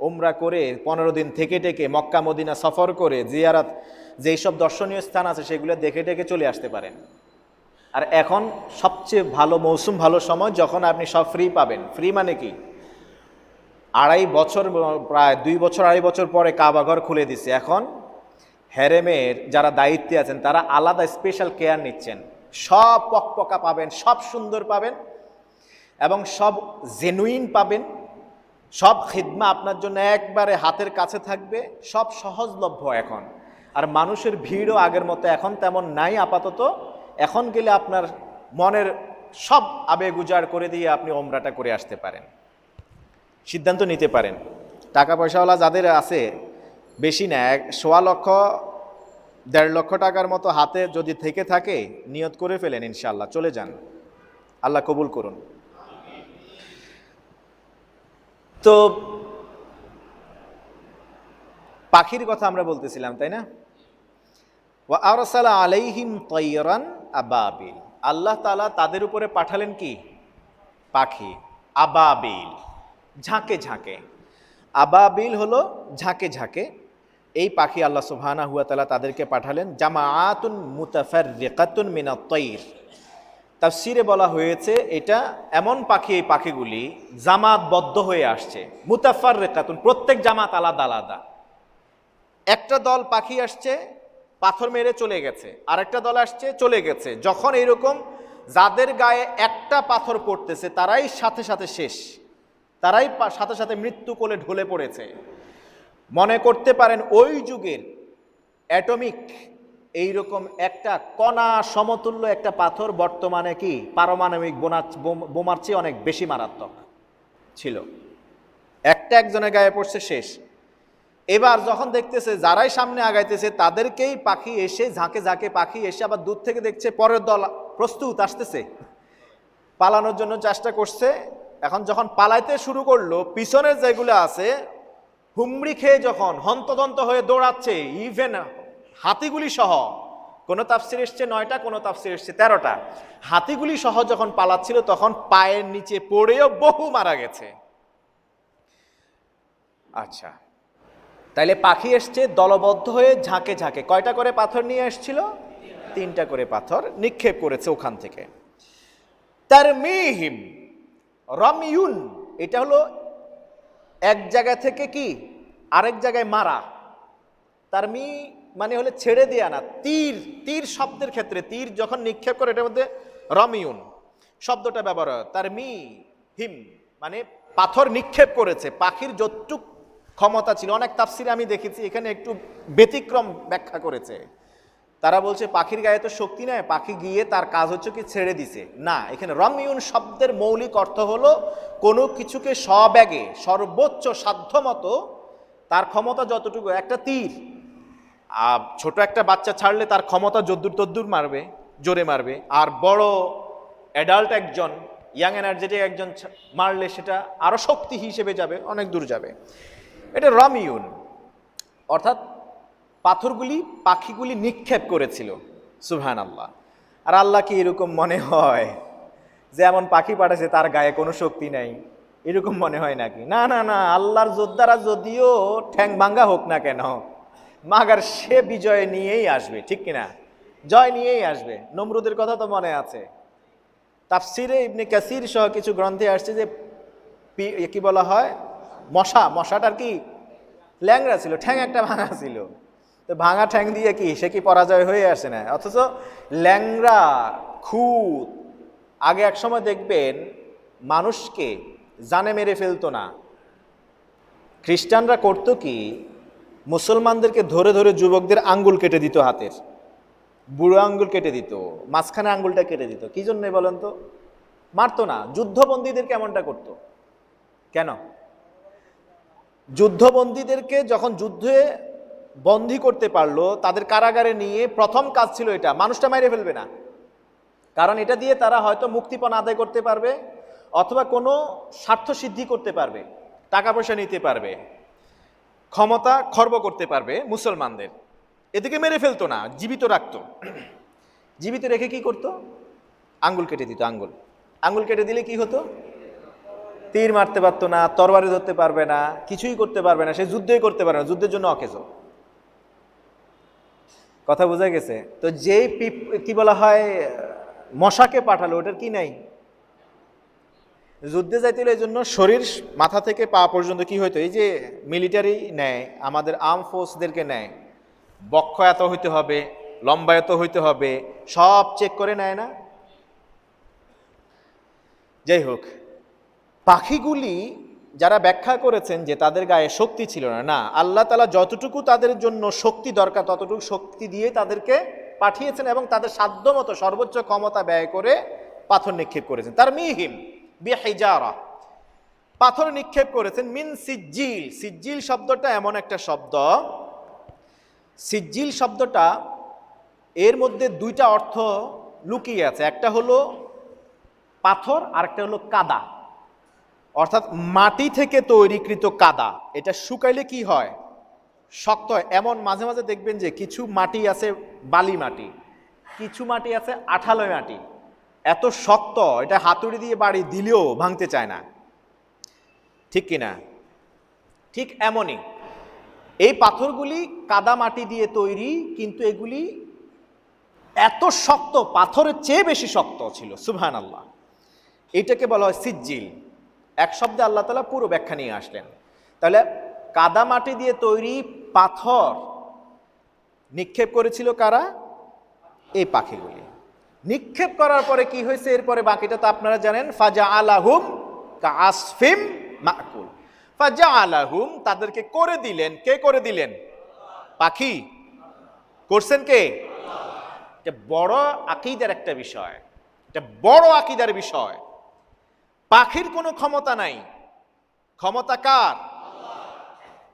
উমরা করে 15 দিন থেকে টেকে মক্কা মদিনা সফর করে জিয়ারত, যেই সব দর্শনীয় স্থান আছে সেগুলো দেখে টেকে চলে আসতে পারেন। আর এখন সবচেয়ে ভালো মৌসুম, ভালো সময়, যখন আপনি সব ফ্রি পাবেন। ফ্রি মানে কি? 2.5 বছর, প্রায় 2 বছর 2.5 বছর পরে কাবাঘর খুলে দিছে। এখন হেরেমের যারা দায়িত্বে আছেন তারা আলাদা স্পেশাল কেয়ার নিচ্ছেন। সব পকপকা পাবেন, সব সুন্দর পাবেন, এবং সব জেনুইন পাবেন। সব খিদমা আপনার জন্য একবারে হাতের কাছে থাকবে, সব সহজলভ্য এখন। আর মানুষের ভিড়ও আগের মতো এখন তেমন নাই আপাতত। এখন গেলে আপনার মনের সব আবেগ উজাড় করে দিয়ে আপনি ওমরাটা করে আসতে পারেন, সিদ্ধান্ত নিতে পারেন। টাকা পয়সাওয়ালা যাদের আছে, বেশি না, 1.25 লক্ষ 1.5 লক্ষ টাকার মতো হাতে যদি থেকে থাকে, নিয়ত করে ফেলেন, ইনশাআল্লাহ চলে যান, আল্লাহ কবুল করুন। তো পাখির কথা আমরা বলতেছিলাম, তাই না? ওয়া আরসালা আলাইহিম তায়রান আবাবিল, আল্লাহ তাআলা তাদের উপরে পাঠালেন কি? পাখি, আবাবিল, ঝাঁকে ঝাঁকে। আবাবিল হলো ঝাঁকে ঝাঁকে। এই পাখি আল্লাহ সুবহানাহু ওয়া তাআলা তাদেরকে পাঠালেন। জামাআতুন মুতাফাররিকাতুন মিনাত তায়র, তাফসিরে বলা হয়েছে এটা এমন পাখি, এই পাখিগুলি জামাতবদ্ধ হয়ে আসছে, মুতাফাররিকাতুন, প্রত্যেক জামাত আলাদা আলাদা। একটা দল পাখি আসছে, পাথর মেরে চলে গেছে, আরেকটা দল আসছে চলে গেছে। যখন এইরকম যাদের গায়ে একটা পাথর পড়তেছে তারাই সাথে সাথে শেষ, তারাই সাথে সাথে মৃত্যু কোলে ঢলে পড়েছে। মনে করতে পারেন ওই যুগের অ্যাটমিক এইরকম একটা কণা সমতুল্য একটা পাথর বর্তমানে কি পারমাণবিক বোমার চেয়ে অনেক বেশি মারাত্মক ছিল। একটা একজনের গায়ে পড়ছে, শেষ। এবার যখন দেখতেছে যারাই সামনে আগাইতেছে তাদেরকেই পাখি এসে ঝাঁকে ঝাঁকে পাখি এসে আবার দূর থেকে দেখছে পরের দল প্রস্তুত আসতেছে, পালানোর জন্য চেষ্টা করছে। এখন যখন পালাইতে শুরু করলো, পিছনের যেগুলো আছে হুমড়ি খেয়ে যখন হন্তদন্ত হয়ে দৌড়াচ্ছে, ইভেন হাতিগুলি সহ, কোনো তাফসির এসছে 9টা, কোনো তাফসির এসছে 13টা, হাতিগুলি সহ যখন পালাচ্ছিল তখন পায়ের নিচে পড়েও বহু মারা গেছে। আচ্ছা, তাইলে পাখি এসছে দলবদ্ধ হয়ে ঝাঁকে ঝাঁকে। কয়টা করে পাথর নিয়ে এসছিল? 3টা করে পাথর নিক্ষেপ করেছে ওখান থেকে। তারমিহিম, রমিউন, এটা হলো এক জায়গা থেকে কি আরেক জায়গায় মারা। তারমি মানে হলে ছেড়ে দেয়া না, তীর, তীর শব্দের ক্ষেত্রে তীর যখন নিক্ষেপ করে এটার মধ্যে রমিউন শব্দটা ব্যবহার হয়। তারমি হিম মানে পাথর নিক্ষেপ করেছে। পাখির যতটুক ক্ষমতা ছিল, অনেক তাফসিরে আমি দেখেছি এখানে একটু ব্যতিক্রম ব্যাখ্যা করেছে। তারা বলছে পাখির গায়ে তো শক্তি নাই, পাখি গিয়ে তার কাজ হচ্ছে কি ছেড়ে দিছে। না, এখানে রমিউন শব্দের মৌলিক অর্থ হলো কোনো কিছুকে সবেগে সর্বোচ্চ সাধ্য মতো তার ক্ষমতা যতটুকু, একটা তীর ছোট একটা বাচ্চা ছাড়লে তার ক্ষমতা যদ্দূর তদ্দূর মারবে, জোরে মারবে, আর বড় অ্যাডাল্ট একজন ইয়াং এনার্জেটিক একজন মারলে সেটা আরো শক্তি হিসেবে যাবে, অনেক দূর যাবে। এটা রমিউন, অর্থাৎ পাথরগুলি পাখিগুলি নিক্ষেপ করেছিল। সুবহানাল্লাহ। আর আল্লাহ কি এরকম মনে হয় যে এমন পাখি পাঠাচ্ছে তার গায়ে কোনো শক্তি নাই? এরকম মনে হয় নাকি? না না না, আল্লাহর যোদ্ধারা যদিও ঠ্যাং ভাঙ্গা হোক না কেন, মাগার সে বিজয় নিয়েই আসবে, ঠিক কিনা? জয় নিয়েই আসবে। নমরুদের কথা তো মনে আছে, তাফসিরে ইবনে কাসির সহ কিছু গ্রন্থে আসছে যে কি বলা হয়, মশাটার কি ল্যাংড়া ছিল, ঠ্যাং একটা ভাঙা ছিল। তো ভাঙা ঠ্যাং দিয়ে কি সে কি পরাজয় হয়ে আসে না? অথচ ল্যাংড়া খুদ আগে এক সময় দেখবেন মানুষকে জানে মেরে ফেলতো না। খ্রিস্টানরা করতো কি, মুসলমানদেরকে ধরে ধরে যুবকদের আঙ্গুল কেটে দিত, হাতের বুড়ো আঙ্গুল কেটে দিত, মাঝখানে আঙ্গুলটা কেটে দিত। কি জন্য বলেন তো? মারতো না। যুদ্ধবন্দীদেরকে এমনটা করতো কেন? যুদ্ধবন্দীদেরকে যখন যুদ্ধে বন্দী করতে পারলো, তাদের কারাগারে নিয়ে প্রথম কাজ ছিল এটা, মানুষটা মেরে ফেলবে না। কারণ এটা দিয়ে তারা হয়তো মুক্তিপণ আদায় করতে পারবে, অথবা কোনো স্বার্থ সিদ্ধি করতে পারবে, টাকা পয়সা নিতে পারবে, ক্ষমতা খর্ব করতে পারবে মুসলমানদের। এদিকে মেরে ফেলতো না, জীবিত রাখতো। জীবিত রেখে কি করতো? আঙ্গুল কেটে দিত। আঙ্গুল কেটে দিলে কি হতো? তীর মারতে পারতো না, তরবারি ধরতে পারবে না, কিছুই করতে পারবে না, সে যুদ্ধই করতে পারবে না, যুদ্ধের জন্য অকেজ। কথা বোঝা গেছে? তো যেই কি বলা হয় মশাকে পাঠালো, ওটার কি নাই? যুদ্ধে যাইতে হলে এই জন্য শরীর মাথা থেকে পা পর্যন্ত কি হইতো, এই যে মিলিটারি নেয়, আমাদের আর্ম ফোর্সদেরকে নেয়, বক্ষ এত হইতে হবে, লম্বা এত হইতে হবে, সব চেক করে নেয় না? যাই হোক, পাখিগুলি যারা ব্যাখ্যা করেছেন যে তাদের গায়ে শক্তি ছিল না, না, আল্লাহ তাআলা যতটুকু তাদের জন্য শক্তি দরকার ততটুকু শক্তি দিয়ে তাদেরকে পাঠিয়েছেন এবং তাদের সাধ্য মতো সর্বোচ্চ ক্ষমতা ব্যয় করে পাথর নিক্ষেপ করেছেন। তার মিহিম বিহিজারা, পাথর নিক্ষেপ করেছেন। মিন সিজ্জিল, সিজ্জিল শব্দটা এমন একটা শব্দ, সিজ্জিল শব্দটা এর মধ্যে দুইটা অর্থ লুকিয়ে আছে। একটা হলো পাথর, আর একটা হলো কাদা, অর্থাৎ মাটি থেকে তৈরিকৃত কাদা। এটা শুকাইলে কি হয়? শক্ত হয়। এমন মাঝে মাঝে দেখবেন যে কিছু মাটি আছে বালি মাটি, কিছু মাটি আছে আঠালো মাটি, এত শক্ত এটা হাতুড়ি দিয়ে বাড়ি দিলেও ভাঙতে চায় না, ঠিক কিনা? ঠিক এমনই এই পাথরগুলি কাদা মাটি দিয়ে তৈরি, কিন্তু এগুলি এত শক্ত, পাথরের চেয়ে বেশি শক্ত ছিল, সুবহানাল্লাহ। এইটাকে বলা হয় সিজ্জিল। এক শব্দে আল্লাহ তাআলা পুরো ব্যাখ্যা নিয়ে আসলেন। তাহলে কাদামাটি দিয়ে তৈরি পাথর নিক্ষেপ করেছিল কারা? এই পাখিগুলি। নিক্ষেপ করার পরে কি হয়েছে এরপরে বাকিটা তো আপনারা জানেন। ফাজআলাহুম কাআসফিম মাকুল। ফাজআলাহুম, তাদেরকে করে দিলেন। কে করে দিলেন? পাখি করছেন কে? এটা বড় আকীদার একটা বিষয়, এটা বড় আকীদার বিষয়। পাখির কোনো ক্ষমতা নাই, ক্ষমতা কার?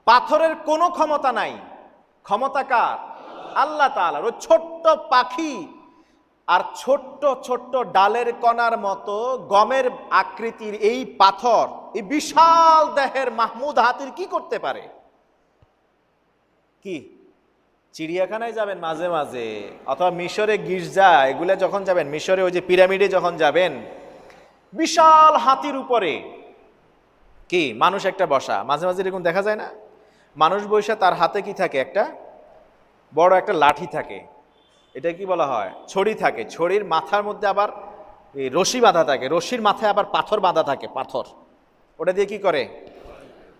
পাথরের কোনো ক্ষমতা নাই, ক্ষমতা কার? আল্লাহ তাআলার। ওই ছোট্ট পাখি আর ছোট্ট ছোট্ট ডালের কণার মতো গমের আকৃতির এই পাথর এই বিশাল দেহের মাহমুদ হাতির কি করতে পারে? কি চিড়িয়াখানায় যাবেন মাঝে মাঝে, অথবা মিশরে গির্জা এগুলা যখন যাবেন, মিশরে ওই যে পিরামিডে যখন যাবেন, বিশাল হাতির উপরে কি মানুষ একটা বসা, মাঝে মাঝে এরকম দেখা যায় না? মানুষ বসে, তার হাতে কি থাকে? একটা বড় একটা লাঠি থাকে, এটা কি বলা হয়? ছড়ি থাকে। ছড়ির মাথার মধ্যে আবার এই রশি বাঁধা থাকে, রশির মাথায় আবার পাথর বাঁধা থাকে, পাথর। ওটা দিয়ে কি করে?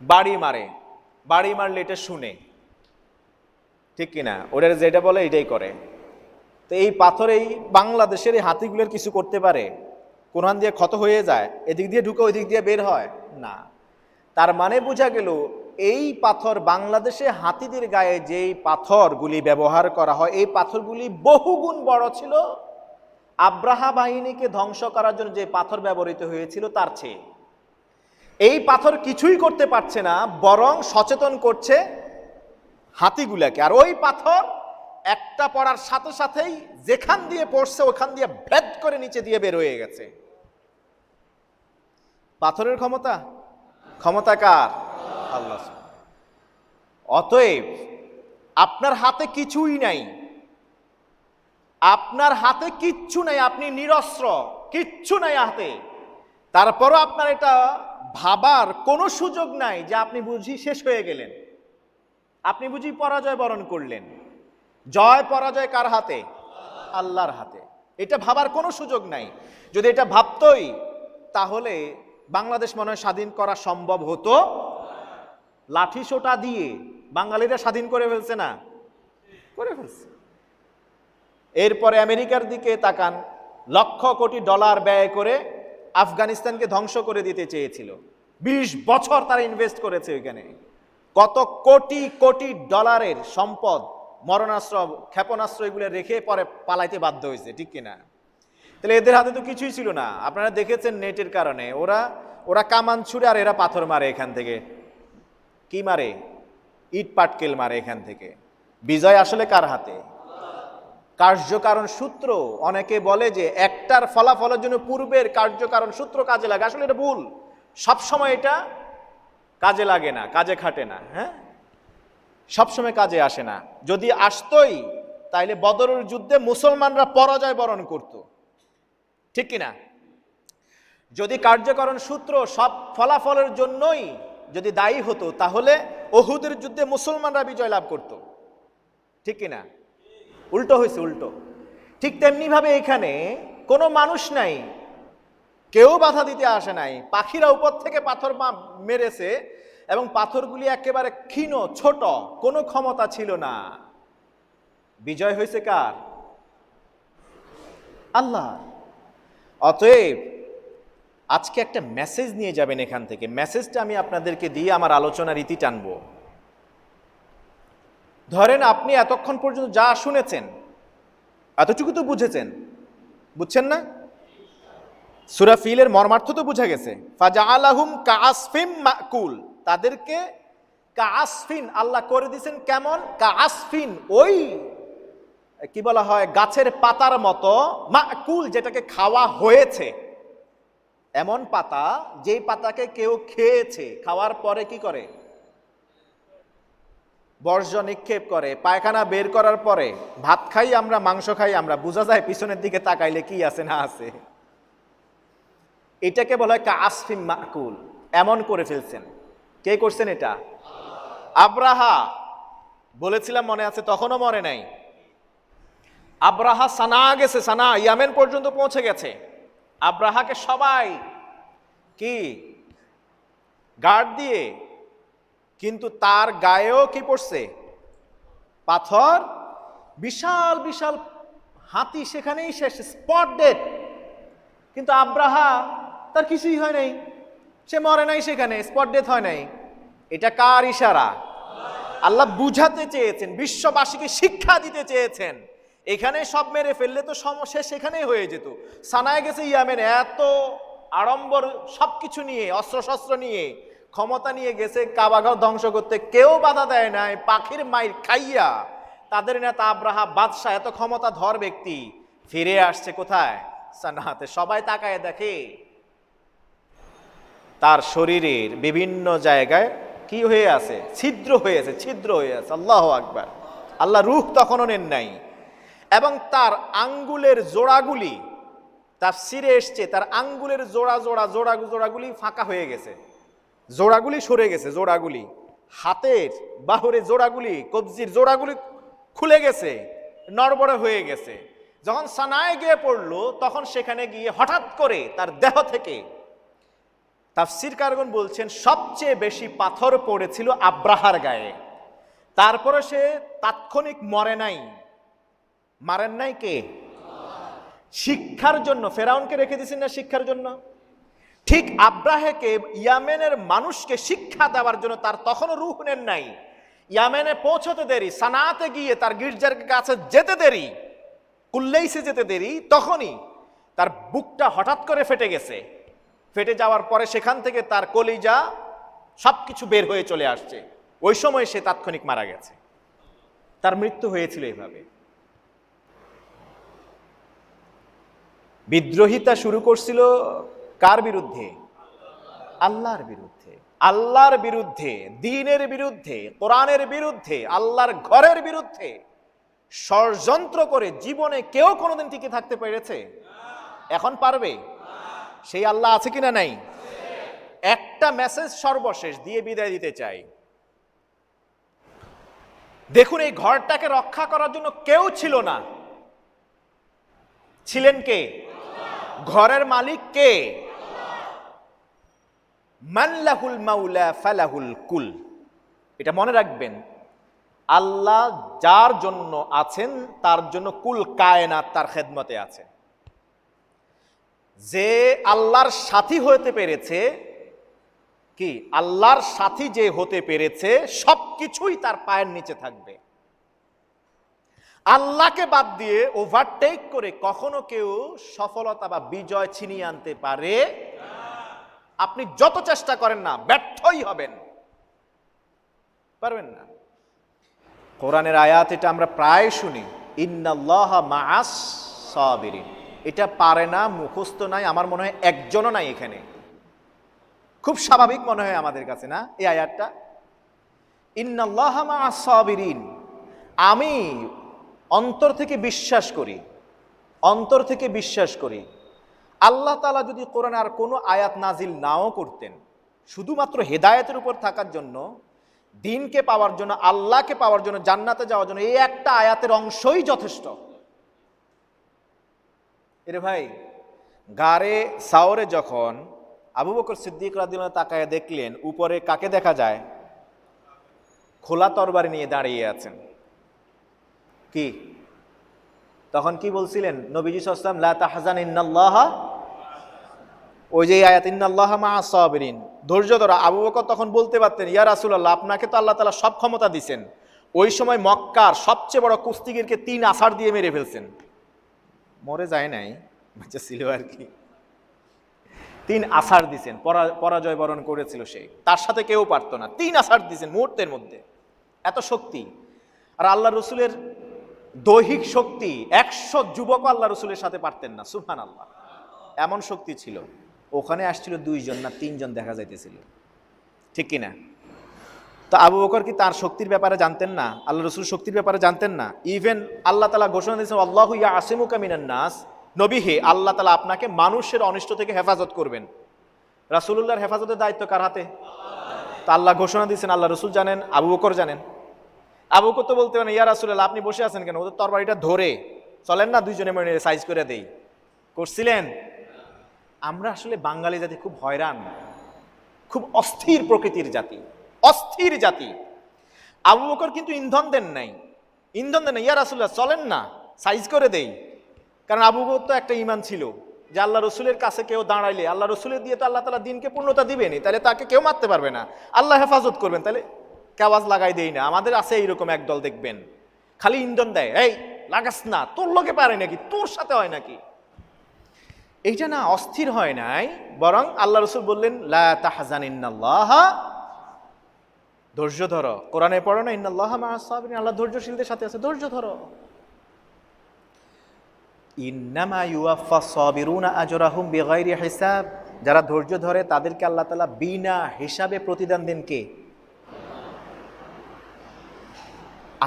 বাড়ি মারে। বাড়ি মারলে এটা শুনে, ঠিক কিনা? ওটা যেটা বলে এটাই করে। তো এই পাথর এই বাংলাদেশের এই হাতিগুলোর কিছু করতে পারে? কোরআন দিয়ে ক্ষত হয়ে যায়, এদিক দিয়ে ঢুকে ওই দিক দিয়ে বের হয় না। তার মানে বোঝা গেল এই পাথর, বাংলাদেশে হাতিদের গায়ে যেই পাথরগুলি ব্যবহার করা হয়, এই পাথরগুলি বহুগুণ বড় ছিল আব্রাহা বাহিনীকে ধ্বংস করার জন্য যে পাথর ব্যবহৃত হয়েছিল তার চেয়ে। এই পাথর কিছুই করতে পারছে না, বরং সচেতন করছে হাতিগুলাকে। আর ওই পাথর একটা পড়ার সাথে সাথেই যেখান দিয়ে পড়ছে ওখান দিয়ে ভেদ করে নিচে দিয়ে বের হয়ে গেছে। পাথরের ক্ষমতা, ক্ষমতা কার? আল্লাহ। অতএব আপনার হাতে কিছুই নাই, আপনার হাতে কিচ্ছু নাই, আপনি নিরস্ত্র, কিচ্ছু নাই হাতে। তারপরও আপনার এটা ভাবার কোনো সুযোগ নাই যে আপনি বুঝি শেষ হয়ে গেলেন, আপনি বুঝি পরাজয় বরণ করলেন। জয় পরাজয় কার হাতে? আল্লাহর হাতে। এটা ভাবার কোনো সুযোগ নাই। যদি এটা ভাবতই তাহলে বাংলাদেশ মনে হয় স্বাধীন করা সম্ভব হতো। লাঠি সোটা দিয়ে বাঙালিরা স্বাধীন করে ফেলছে না? করে ফেলছে। এরপরে আমেরিকার দিকে তাকান, লক্ষ কোটি ডলার ব্যয় করে আফগানিস্তানকে ধ্বংস করে দিতে চেয়েছিল। 20 বছর তারা ইনভেস্ট করেছে ওইখানে, কত কোটি কোটি ডলারের সম্পদ, মরণাস্ত্র, ক্ষেপণাস্ত্র এগুলো রেখে পরে পালাইতে বাধ্য হয়েছে, ঠিক কিনা? তাহলে এদের হাতে তো কিছুই ছিল না। আপনারা দেখেছেন নেটের কারণে ওরা কামান ছুড়ে আর এরা পাথর মারে এখান থেকে। কি মারে? ইট পাটকেল মারে এখান থেকে। বিজয় আসলে কার হাতে? কার্যকারণ সূত্র। অনেকে বলে যে একটার ফলাফলের জন্য পূর্বের কার্যকারণ সূত্র কাজে লাগে, আসলে এটা ভুল। সবসময় এটা কাজে লাগে না, কাজে খাটে না। হ্যাঁ, সবসময় কাজে আসে না। যদি আসতোই তাইলে বদরের যুদ্ধে মুসলমানরা পরাজয় বরণ করত, ঠিক কিনা? যদি কার্যকারণ সূত্র সব ফলাফলের জন্যই যদি দায়ী হতো তাহলে উহুদের যুদ্ধে মুসলমানরা বিজয় লাভ করত, ঠিক কিনা? উল্টো হয়েছে, উল্টো। ঠিক তেমনি ভাবে এখানে কোনো মানুষ নাই, কেউ বাধা দিতে আসে নাই। পাখিরা উপর থেকে পাথর মেরেছে এবং পাথরগুলি একেবারে ক্ষীণ, ছোট, কোনো ক্ষমতা ছিল না। বিজয় হয়েছে কার? আল্লাহ। অতএব আজকে একটা মেসেজ নিয়ে যাবেন এখান থেকে। মেসেজটা আমি আপনাদেরকে দিয়ে আমার আলোচনার রীতি টানবো। ধরেন আপনি এতক্ষণ পর্যন্ত যা শুনেছেন এতটুকু তো বুঝেছেন, বুঝছেন না? সূরা ফিলের মর্মার্থ তো বুঝা গেছে। ফাজআলাহুম কাআসফিম মাকুল, তাদেরকে কাআসফিন আল্লাহ করে দিয়েছেন। কেমন? কাআসফিন, ওই কি বলা হয় গাছের পাতার মতো, মাকুল যেটাকে খাওয়া হয়েছে। এমন পাতা যেই পাতাকে কেউ খেয়েছে, খাওয়ার পরে কি করে? বর্জ্য নিক্ষেপ করে। পায়খানা বের করার পরে, ভাত খাই আমরা, মাংস খাই আমরা, বোঝা যায় পিছনের দিকে তাকাইলে কি আছে না আছে। এটাকে বলা হয় কাআসফিম মাকুল। এমন করে ফেলছেন। কে করছেন এটা? আব্রাহা। বলেছিলাম মনে আছে, তখনও মরে নাই। আব্রাহা সানা গেছে, সানা ইয়ামেন পর্যন্ত পৌঁছে গেছে। আব্রাহাকে সবাই কি গার্ড দিয়ে, কিন্তু তার গায়েও কি পড়ছে? পাথর। বিশাল বিশাল হাতি সেখানেই শেষ, স্পট ডেড। কিন্তু আব্রাহা তার কিছুই হয় নাই, সে মরে নাই, সেখানে স্পট ডেথ হয় নাই। এটা কার ইশারা? আল্লাহ বুঝাতে চেয়েছেন, বিশ্ববাসীকে শিক্ষা দিতে চেয়েছেন। এখানে সব মেরে ফেললে তো সমস্যা সেখানেই হয়ে যেত। সানায় গেছে ইয়ামেন, এত আড়ম্বর সবকিছু নিয়ে, অস্ত্রশস্ত্র নিয়ে, ক্ষমতা নিয়ে গেছে কাবাগাঁও ধ্বংস করতে, কেউ বাধা দেয় নাই। পাখির মাইর খাইয়া তাদের নেতা আব্রাহা বাদশাহ, এত ক্ষমতাধর ব্যক্তি, ফিরে আসছে কোথায়? সানাতে। সবাই তাকায় দেখে তার শরীরের বিভিন্ন জায়গায় কি হয়ে আছে? ছিদ্র হয়ে আছে, ছিদ্র হয়ে আছে। আল্লাহু আকবার। আল্লাহ রূহ তখনও নেন নাই। এবং তার আঙ্গুলের জোড়াগুলি, তাফসিরে এসছে, তার আঙ্গুলের জোড়াগুলি ফাঁকা হয়ে গেছে, জোড়াগুলি সরে গেছে, জোড়াগুলি হাতের বাহুরে জোড়াগুলি, কবজির জোড়াগুলি খুলে গেছে, নড়বড়ে হয়ে গেছে। যখন সানায় গিয়ে পড়লো, তখন সেখানে গিয়ে হঠাৎ করে তার দেহ থেকে, তাফসীরকারগণ বলছেন, সবচেয়ে বেশি পাথর পড়েছিল আব্রাহার গায়ে। তারপরে সে তাৎক্ষণিক মরে নাই। মারেন নাই কে? শিক্ষার জন্য ফেরাউনকে রেখে দিয়েছেন না, শিক্ষার জন্য। ঠিক আব্রাহাকে, ইয়ামেনের মানুষকে শিক্ষা দেওয়ার জন্য তার তখনও রূহ নেন নাই। ইয়ামেনে পৌঁছতে দেরি, সানাতে গিয়ে তার গির্জার কাছে যেতে দেরি, কুল্লাইসে যেতে দেরি, তখনই তার বুকটা হঠাৎ করে ফেটে গেছে। ফেটে যাওয়ার পরে সেখান থেকে তার কলিজা সবকিছু বের হয়ে চলে আসছে। ওই সময় সে তাৎক্ষণিক মারা গেছে। তার মৃত্যু হয়েছিল এইভাবে। বিদ্রোহিতা শুরু করছিল কার বিরুদ্ধে? আল্লাহর বিরুদ্ধে। আল্লাহর বিরুদ্ধে, দ্বীনের বিরুদ্ধে, কোরআনের বিরুদ্ধে, আল্লাহর ঘরের বিরুদ্ধে ষড়যন্ত্র করে জীবনে কেউ কোনোদিন টিকে থাকতে পেরেছে? এখন পারবে? সেই আল্লাহ আছে কিনা? নাই। একটা মেসেজ সর্বশেষ দিয়ে বিদায় দিতে চাই। দেখুন, এই ঘরটাকে রক্ষা করার জন্য কেউ ছিল না। ছিলেন কে? ঘরের মালিক কে? মান লাহুল মাওলা ফালাহুল কুল। এটা মনে রাখবেন, আল্লাহ যার জন্য আছেন তার জন্য কুল কায়নাত তার খেদমতে আছে। যে আল্লাহর সাথী হতে পেরেছে, কি আল্লাহর সাথী যে হতে পেরেছে, সবকিছুই তার পায়ের নিচে থাকবে। আল্লাহকে বাদ দিয়ে ওভারটেক করে কখনো কেউ সফলতা বা বিজয় ছিনিয়ে আনতে পারে? আপনি যত চেষ্টা করেন না, ব্যর্থই হবেন, পারবেন না। কোরআনের আয়াত এটা আমরা প্রায় শুনি, ইন্নাল্লাহা মাআস সাবিরিন। এটা পারে না, মুখস্থ নাই, আমার মনে হয় একজনও নাই এখানে। খুব স্বাভাবিক মনে হয় আমাদের কাছে, না এই আয়াতটা? ইন্নাল্লাহা মাআস সাবিরিন। আমি অন্তর থেকে বিশ্বাস করি, অন্তর থেকে বিশ্বাস করি, আল্লাহ তাআলা যদি কোরআনে আর কোনো আয়াত নাজিল নাও করতেন, শুধুমাত্র হেদায়েতের উপর থাকার জন্য, দ্বীনকে পাওয়ার জন্য, আল্লাহকে পাওয়ার জন্য, জান্নাতে যাওয়ার জন্য, এই একটা আয়াতের অংশই যথেষ্ট। এরে ভাই, গারে সাওরে যখন আবু বকর সিদ্দিক রাদিয়াল্লাহু আনহু তাকায় দেখলেন, উপরে কাকে দেখা যায়? খোলা তরবারি নিয়ে দাঁড়িয়ে আছেন। কি তখন কি বলছিলেন নবীজি সাল্লাল্লাহু আলাইহি ওয়াসাল্লাম? লা তাহজান ইন্নাল্লাহা, ওই যে আয়াত ইন্নাল্লাহা মাআস সাবিরিন, ধৈর্য ধরা। আবু বকর তখন বলতে পারতেন, ইয়া রাসূলুল্লাহ, আপনাকে তো আল্লাহ তাআলা সব ক্ষমতা দিয়েছেন। ওই সময় মক্কার সবচেয়ে বড় কুস্তিগিরকে 3 আছাড় দিয়ে মেরে ফেলছেন। মরে যায় নাই, বাচ্চা ছিল আর কি। 3 আছাড় দিয়েছেন, পরাজয় বরণ করেছিল সে, তার সাথে কেউ পারতো না। 3 আছাড় দিয়েছেন মুহূর্তের মধ্যে, এত শক্তি। আর আল্লাহ রসুলের দৈহিক শক্তি 100 যুবক আল্লাহ রসুলের সাথে পারতেন না। সুবহানাল্লাহ, এমন শক্তি ছিল। ওখানে আসছিল 2 জন না 3 জন দেখা যাইতেছিল, ঠিক কিনা? তো আবু বকর কি তার শক্তির ব্যাপারে জানতেন না? আল্লাহ রসুল শক্তির ব্যাপারে জানতেন না? ইভেন আল্লাহ তাআলা ঘোষণা দিয়েছেন, আল্লাহু ইয়াসিমুকা মিনান নাস, নবী হে, আল্লাহ তাআলা আপনাকে মানুষের অনিষ্ট থেকে হেফাজত করবেন। রাসূলুল্লাহর হেফাজতের দায়িত্ব কার হাতে? তা আল্লাহ ঘোষণা দিয়েছেন, আল্লাহ রসুল জানেন, আবু বকর জানেন। আবু বকর তো বলতে পারেন, ইয়া রাসূলুল্লাহ, আপনি বসে আছেন কেন? ওদের তরবারিটা ধরে চলেন না দুইজনে মনে সাইজ করে দেই, করছিলেন? আমরা আসলে বাঙালি জাতি খুব হয়রান, খুব অস্থির প্রকৃতির জাতি, অস্থির জাতি। আবু বকর কিন্তু ইন্ধন দেন নাই, ইয়া রাসূলুল্লাহ চলেন না সাইজ করে দেই। কারণ আবু বকর তো একটা ঈমান ছিল যে আল্লাহ রসুলের কাছে কেউ দাঁড়াইলে আল্লাহ রসুলের দিয়ে তো আল্লাহ তাআলা দিনকে পূর্ণতা দিবেনি, তাহলে তাকে কেউ মারতে পারবে না, আল্লাহ হেফাজত করবেন, তাহলে কেওয়াজ লাগাই দেই না। আমাদের আছে এইরকম একদল, দেখবেন খালি ইন্ধন দেয়, এই লাগাস না, তোর লোকে পারে নাকি, তোর সাথে হয় নাকি। এইটা না অস্থির হয় নাই, বরং আল্লাহ রসুল বললেন লা তাহজান ইন্নাল্লাহ, ধৈর্য ধরো। কোরআনে পড়ো না ইন্নাল্লাহ মাআস সাবিরিন, আল্লাহ ধৈর্যশীলদের সাথে আছে, ধৈর্য ধরো। ইন্নামা ইউওয়াফাস সাবিরুনা আজরাহুম বিগাইরি হিসাব, যারা ধৈর্য ধরে তাদেরকে আল্লাহ তাআলা বিনা হিসাবে প্রতিদান দেন। কে?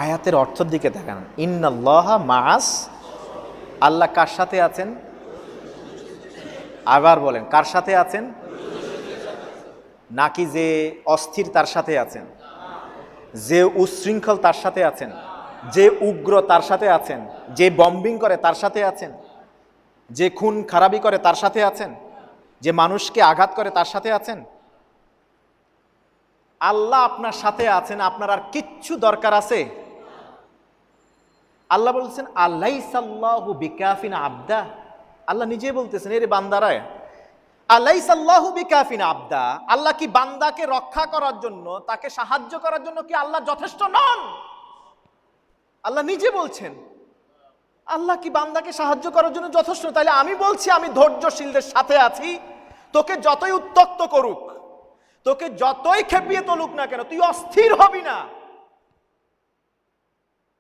আয়াতের অর্থের দিকে তাকান, ইন্নাল্লাহ মাআস, আল্লাহ কার সাথে আছেন? আবার বলেন, কার সাথে আছেন? নাকি যে অস্থির তার সাথে আছেন, যে উচ্ছৃঙ্খল তার সাথে আছেন, যে উগ্র তার সাথে আছেন, যে বম্বিং করে তার সাথে আছেন, যে খুন খারাপি করে তার সাথে আছেন, যে মানুষকে আঘাত করে তার সাথে আছেন? আল্লাহ আপনার সাথে আছেন, আপনার আর কিচ্ছু দরকার আছে? আল্লাহ বলছেন আলাইসাল্লাহু বিকাফিন আবদা, আল্লাহ নিজে বলতেছেন এর বান্দারা, আলাইসাল্লাহু বিকাফিন আবদা, আল্লাহ কি বান্দাকে রক্ষা করার জন্য, তাকে সাহায্য করার জন্য কি আল্লাহ যথেষ্ট নন? আল্লাহ নিজে বলছেন আল্লাহ কি বান্দাকে সাহায্য করার জন্য যথেষ্ট? তাহলে আমি বলছি আমি ধৈর্যশীলদের সাথে আছি, তোকে যতই উত্তক্ত করুক, তোকে যতই খেপিয়ে তুলুক না কেন, তুই অস্থির হবি না,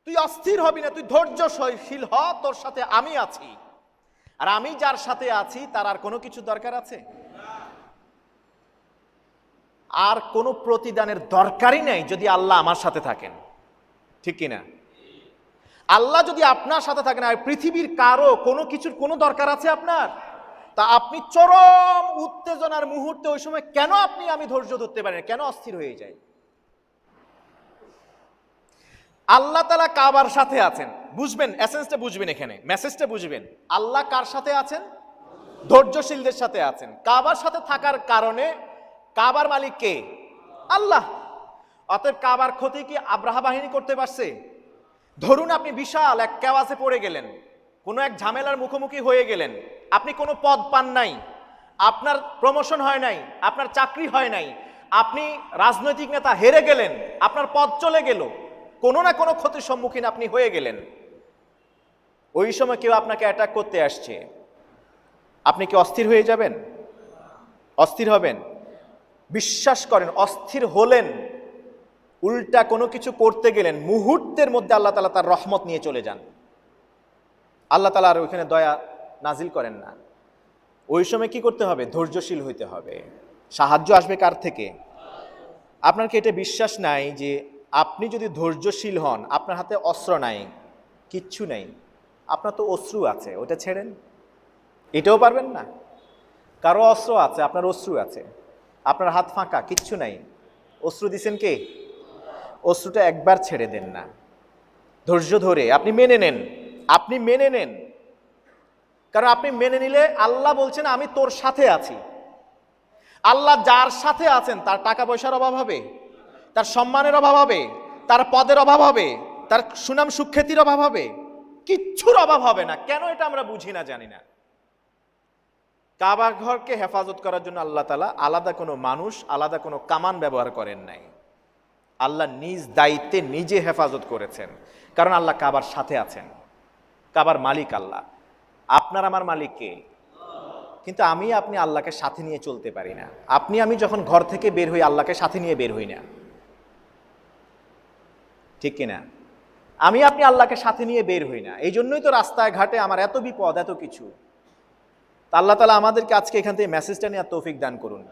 তুই অস্থির হবি না, তুই ধৈর্যশীল হ, তোর সাথে আমি আছি। আর আমি যার সাথে আছি তার আর কোনো কিছু দরকার আছে? আর কোনো প্রতিদানের দরকারই নাই যদি আল্লাহ আমার সাথে থাকেন, ঠিক কিনা? আল্লাহ যদি আপনার সাথে থাকেন, আর পৃথিবীর কারো কোনো কিছুর কোনো দরকার আছে আপনার? তা আপনি চরম উত্তেজনার মুহূর্তে ওই সময় কেন আমি ধৈর্য ধরতে পারেন, কেন অস্থির হয়ে যায়? আল্লাহ তাআলা কাবার সাথে আছেন, বুঝবেন, এসেন্সটা বুঝবেন, এখানে মেসেজটা বুঝবেন। আল্লাহ কার সাথে আছেন? ধৈর্যশীলদের সাথে আছেন। কাবার সাথে থাকার কারণে কাবার মালিক কে? আল্লাহ। অতএব কাবার ক্ষতি কি আব্রাহা বাহিনী করতে পারছে? ধরুন আপনি বিশাল এক কেওয়াসে পড়ে গেলেন, কোনো এক ঝামেলার মুখোমুখি হয়ে গেলেন, আপনি কোনো পদ পান নাই, আপনার প্রমোশন হয় নাই, আপনার চাকরি হয় নাই, আপনি রাজনৈতিক নেতা হেরে গেলেন, আপনার পদ চলে গেল, কোনো না কোনো ক্ষতির সম্মুখীন আপনি হয়ে গেলেন। ওই সময় কেউ আপনাকে অ্যাটাক করতে আসছে, আপনি কি অস্থির হয়ে যাবেন? অস্থির হবেন? বিশ্বাস করেন, অস্থির হলেন, উল্টা কোনো কিছু করতে গেলেন, মুহূর্তের মধ্যে আল্লাহ তাআলা তার রহমত নিয়ে চলে যান। আল্লাহ তাআলা আর ওইখানে দয়া নাজিল করেন না। ওই সময় কি করতে হবে? ধৈর্যশীল হইতে হবে। সাহায্য আসবে কার থেকে? আপনার কি এটা বিশ্বাস নাই যে আপনি যদি ধৈর্যশীল হন, আপনার হাতে অস্ত্র নাই, কিচ্ছু নাই, আপনার তো অশ্রু আছে, ওটা ছেড়েন, এটাও পারবেন না? কারো অস্ত্র আছে, আপনার অশ্রু আছে, আপনার হাত ফাঁকা, কিচ্ছু নাই, অশ্রু দিছেন কে? অশ্রুটা একবার ছেড়ে দেন না, ধৈর্য ধরে আপনি মেনে নেন, আপনি মেনে নেন। কারণ আপনি মেনে নিলে আল্লাহ বলছেন আমি তোর সাথে আছি। আল্লাহ যার সাথে আছেন তার টাকা পয়সার অভাব হবে, তার সম্মানের অভাব হবে, তার পদের অভাব হবে, তার সুনাম সুখ্যাতির অভাব হবে? কিচ্ছুর অভাব হবে না। কেন এটা আমরা বুঝি না, জানি না। কাবা ঘরকে হেফাজত করার জন্য আল্লাহ তাআলা আলাদা কোনো মানুষ, আলাদা কোনো কামান ব্যবহার করেন নাই। আল্লাহ নিজ দায়িত্বে নিজে হেফাজত করেছেন, কারণ আল্লাহ কাবার সাথে আছেন। কাবার মালিক আল্লাহ, আপনার আমার মালিক কে? কিন্তু আপনি আল্লাহকে সাথে নিয়ে চলতে পারি না। আমি যখন ঘর থেকে বের হই, আল্লাহকে সাথে নিয়ে বের হই না, ঠিক কিনা? আপনি আল্লাহকে সাথে নিয়ে বের হই না। এই জন্যই তো রাস্তায় ঘাটে আমার এত বিপদ, এত কিছু। আল্লাহ তাআলা আমাদেরকে আজকে এখান থেকে মেসেজটা নিয়ে তৌফিক দান করুন।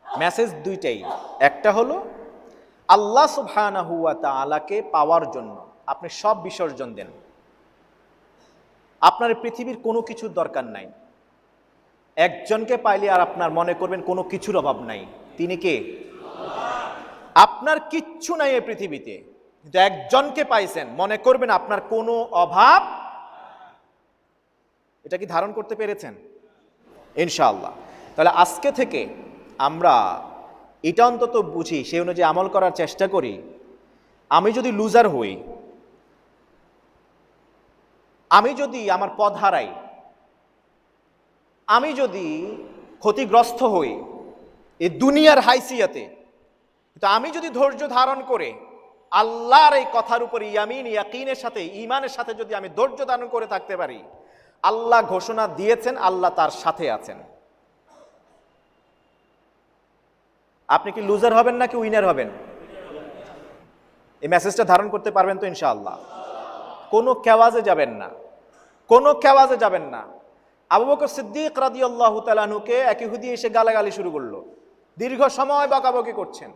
মেসেজ দুইটাই, একটা হলো আল্লাহ সুবহানাহু ওয়া তাআলাকে পাওয়ার জন্য আপনি সব বিসর্জন দেন। আপনার পৃথিবীর কোনো কিছুর দরকার নাই। একজনকে পাইলে আর আপনার মনে করবেন কোনো কিছুর অভাব নাই। তিনি কে? আপনার কিচ্ছু নাই এই পৃথিবীতে, কিন্তু একজনকে পাইছেন, মনে করবেন আপনার কোনো অভাব। এটা কি ধারণ করতে পেরেছেন? ইনশাআল্লাহ। তাহলে আজকে থেকে আমরা এটা অন্তত বুঝি, সেই অনুযায়ী আমল করার চেষ্টা করি। আমি যদি লুজার হই, আমি যদি আমার পথ হারাই, আমি যদি ক্ষতিগ্রস্ত হই এই দুনিয়ার হাইসিয়াতে, কিন্তু আমি যদি ধৈর্য ধারণ করে আল্লাহর এই কথার উপর ইয়ামিন ইয়াকিনের সাথে, ঈমানের সাথে যদি আমি ধৈর্য ধারণ করে থাকতে পারি, আল্লাহ ঘোষণা দিয়েছেন আল্লাহ তার সাথে আছেন। আপনি কি লুজার হবেন নাকি উইনার হবেন? এই মেসেজটা ধারণ করতে পারবেন তো ইনশাআল্লাহ? কোনো কেওয়াজে যাবেন না, কোনো কেওয়াজে যাবেন না। আবু বকর সিদ্দিক রাদিয়াল্লাহু তাআলা আনহুকে এক ইহুদি এসে গালাগালি শুরু করলো, দীর্ঘ সময় বকাবকি করছেন।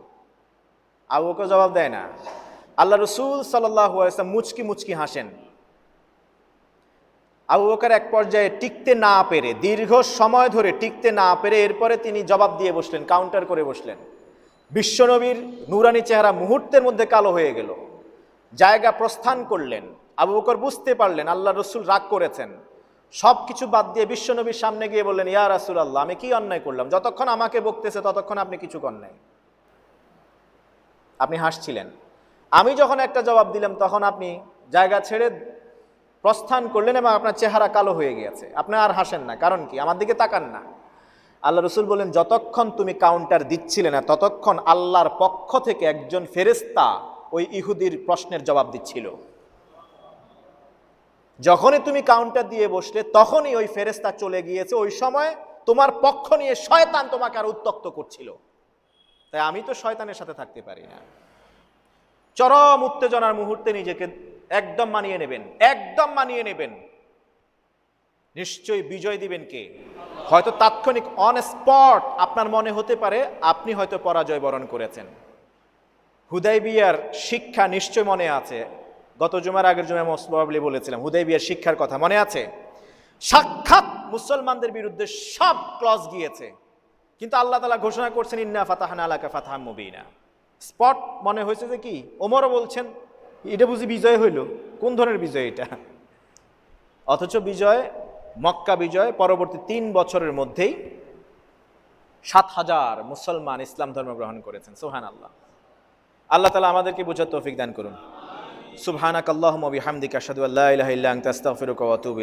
আবু বকর জবাব দেয় না। আল্লাহ রাসূল সাল্লাল্লাহু আলাইহি ওয়াসাল্লাম মুচকি মুচকি হাসেন। আবু বকর এক পর্যায়ে টিকতে না পেরে, দীর্ঘ সময় ধরে টিকতে না পেরে, এরপরে তিনি জবাব দিয়ে বসলেন, কাউন্টার করে বসলেন। বিশ্বনবীর নূরানী চেহারা মুহূর্তের মধ্যে কালো হয়ে গেল, জায়গা প্রস্থান করলেন। আবু বকর বুঝতে পারলেন আল্লাহ রসুল রাগ করেছেন। সব কিছু বাদ দিয়ে বিশ্বনবীর সামনে গিয়ে বললেন, ইয়া রাসূলুল্লাহ, আমি কি অন্যায় করলাম? যতক্ষণ আমাকে বকতেছে ততক্ষণ আপনি কিছু করেন নাই, আপনি হাসছিলেন। আমি যখন একটা জবাব দিলাম তখন আপনি জায়গা ছেড়ে প্রস্থান করলেন এবং আপনার চেহারা কালো হয়ে গিয়েছে। আপনি আর হাসেন না, কারণ কি? আমার দিকে তাকান না। আল্লাহ রসুল বললেন, যতক্ষণ তুমি কাউন্টার দিচ্ছিলে না ততক্ষণ আল্লাহর পক্ষ থেকে একজন ফেরেশতা ওই ইহুদির প্রশ্নের জবাব দিচ্ছিল। যখনই তুমি কাউন্টার দিয়ে বসলে তখনই ওই ফেরেশতা চলে গিয়েছে। ওই সময় তোমার পক্ষ নিয়ে শয়তান তোমাকে আর উত্ত্যক্ত করছিল। তাই আমি তো শয়তানের সাথে থাকতে পারি না। চরম উত্তেজনার মুহূর্তে নিজেকে একদম মানিয়ে নেবেন, একদম মানিয়ে নেবেন। নিশ্চয়ই বিজয় দিবেন কে? হয়তো তাৎক্ষণিক অন স্পট আপনার মনে হতে পারে আপনি হয়তো পরাজয় বরণ করেছেন। হুদাইবিয়ার শিক্ষা নিশ্চয় মনে আছে। গত জুমার আগের জুমায় মোস্ট প্রবাবলি বলেছিলাম হুদাইবিয়ার শিক্ষার কথা মনে আছে। সাক্ষাৎ মুসলমানদের বিরুদ্ধে সব ক্লজ গিয়েছে, কিন্তু আল্লাহ তাআলা ঘোষণা করছেন, ইন্না ফাতাহনা লাকা ফাতহাম মুবিনা। স্পট মনে হয়েছে যে কি? ওমরও বলছেন, এটা বুঝি বিজয় হইল? কোন ধরনের বিজয় এটা? অথচ বিজয়, মক্কা বিজয় পরবর্তী 3 বছরের মধ্যেই 7,000 মুসলমান ইসলাম ধর্ম গ্রহণ করেছেন। সুবহানাল্লাহ। আল্লাহ তাআলা আমাদেরকে বুঝার তৌফিক দান করুন। সুবহানাকাল্লাহুম্মা ওয়া বিহামদিকা আশহাদু আল্লা ইলাহা ইল্লা আনতা আস্তাগফিরুকা ওয়া আতুবু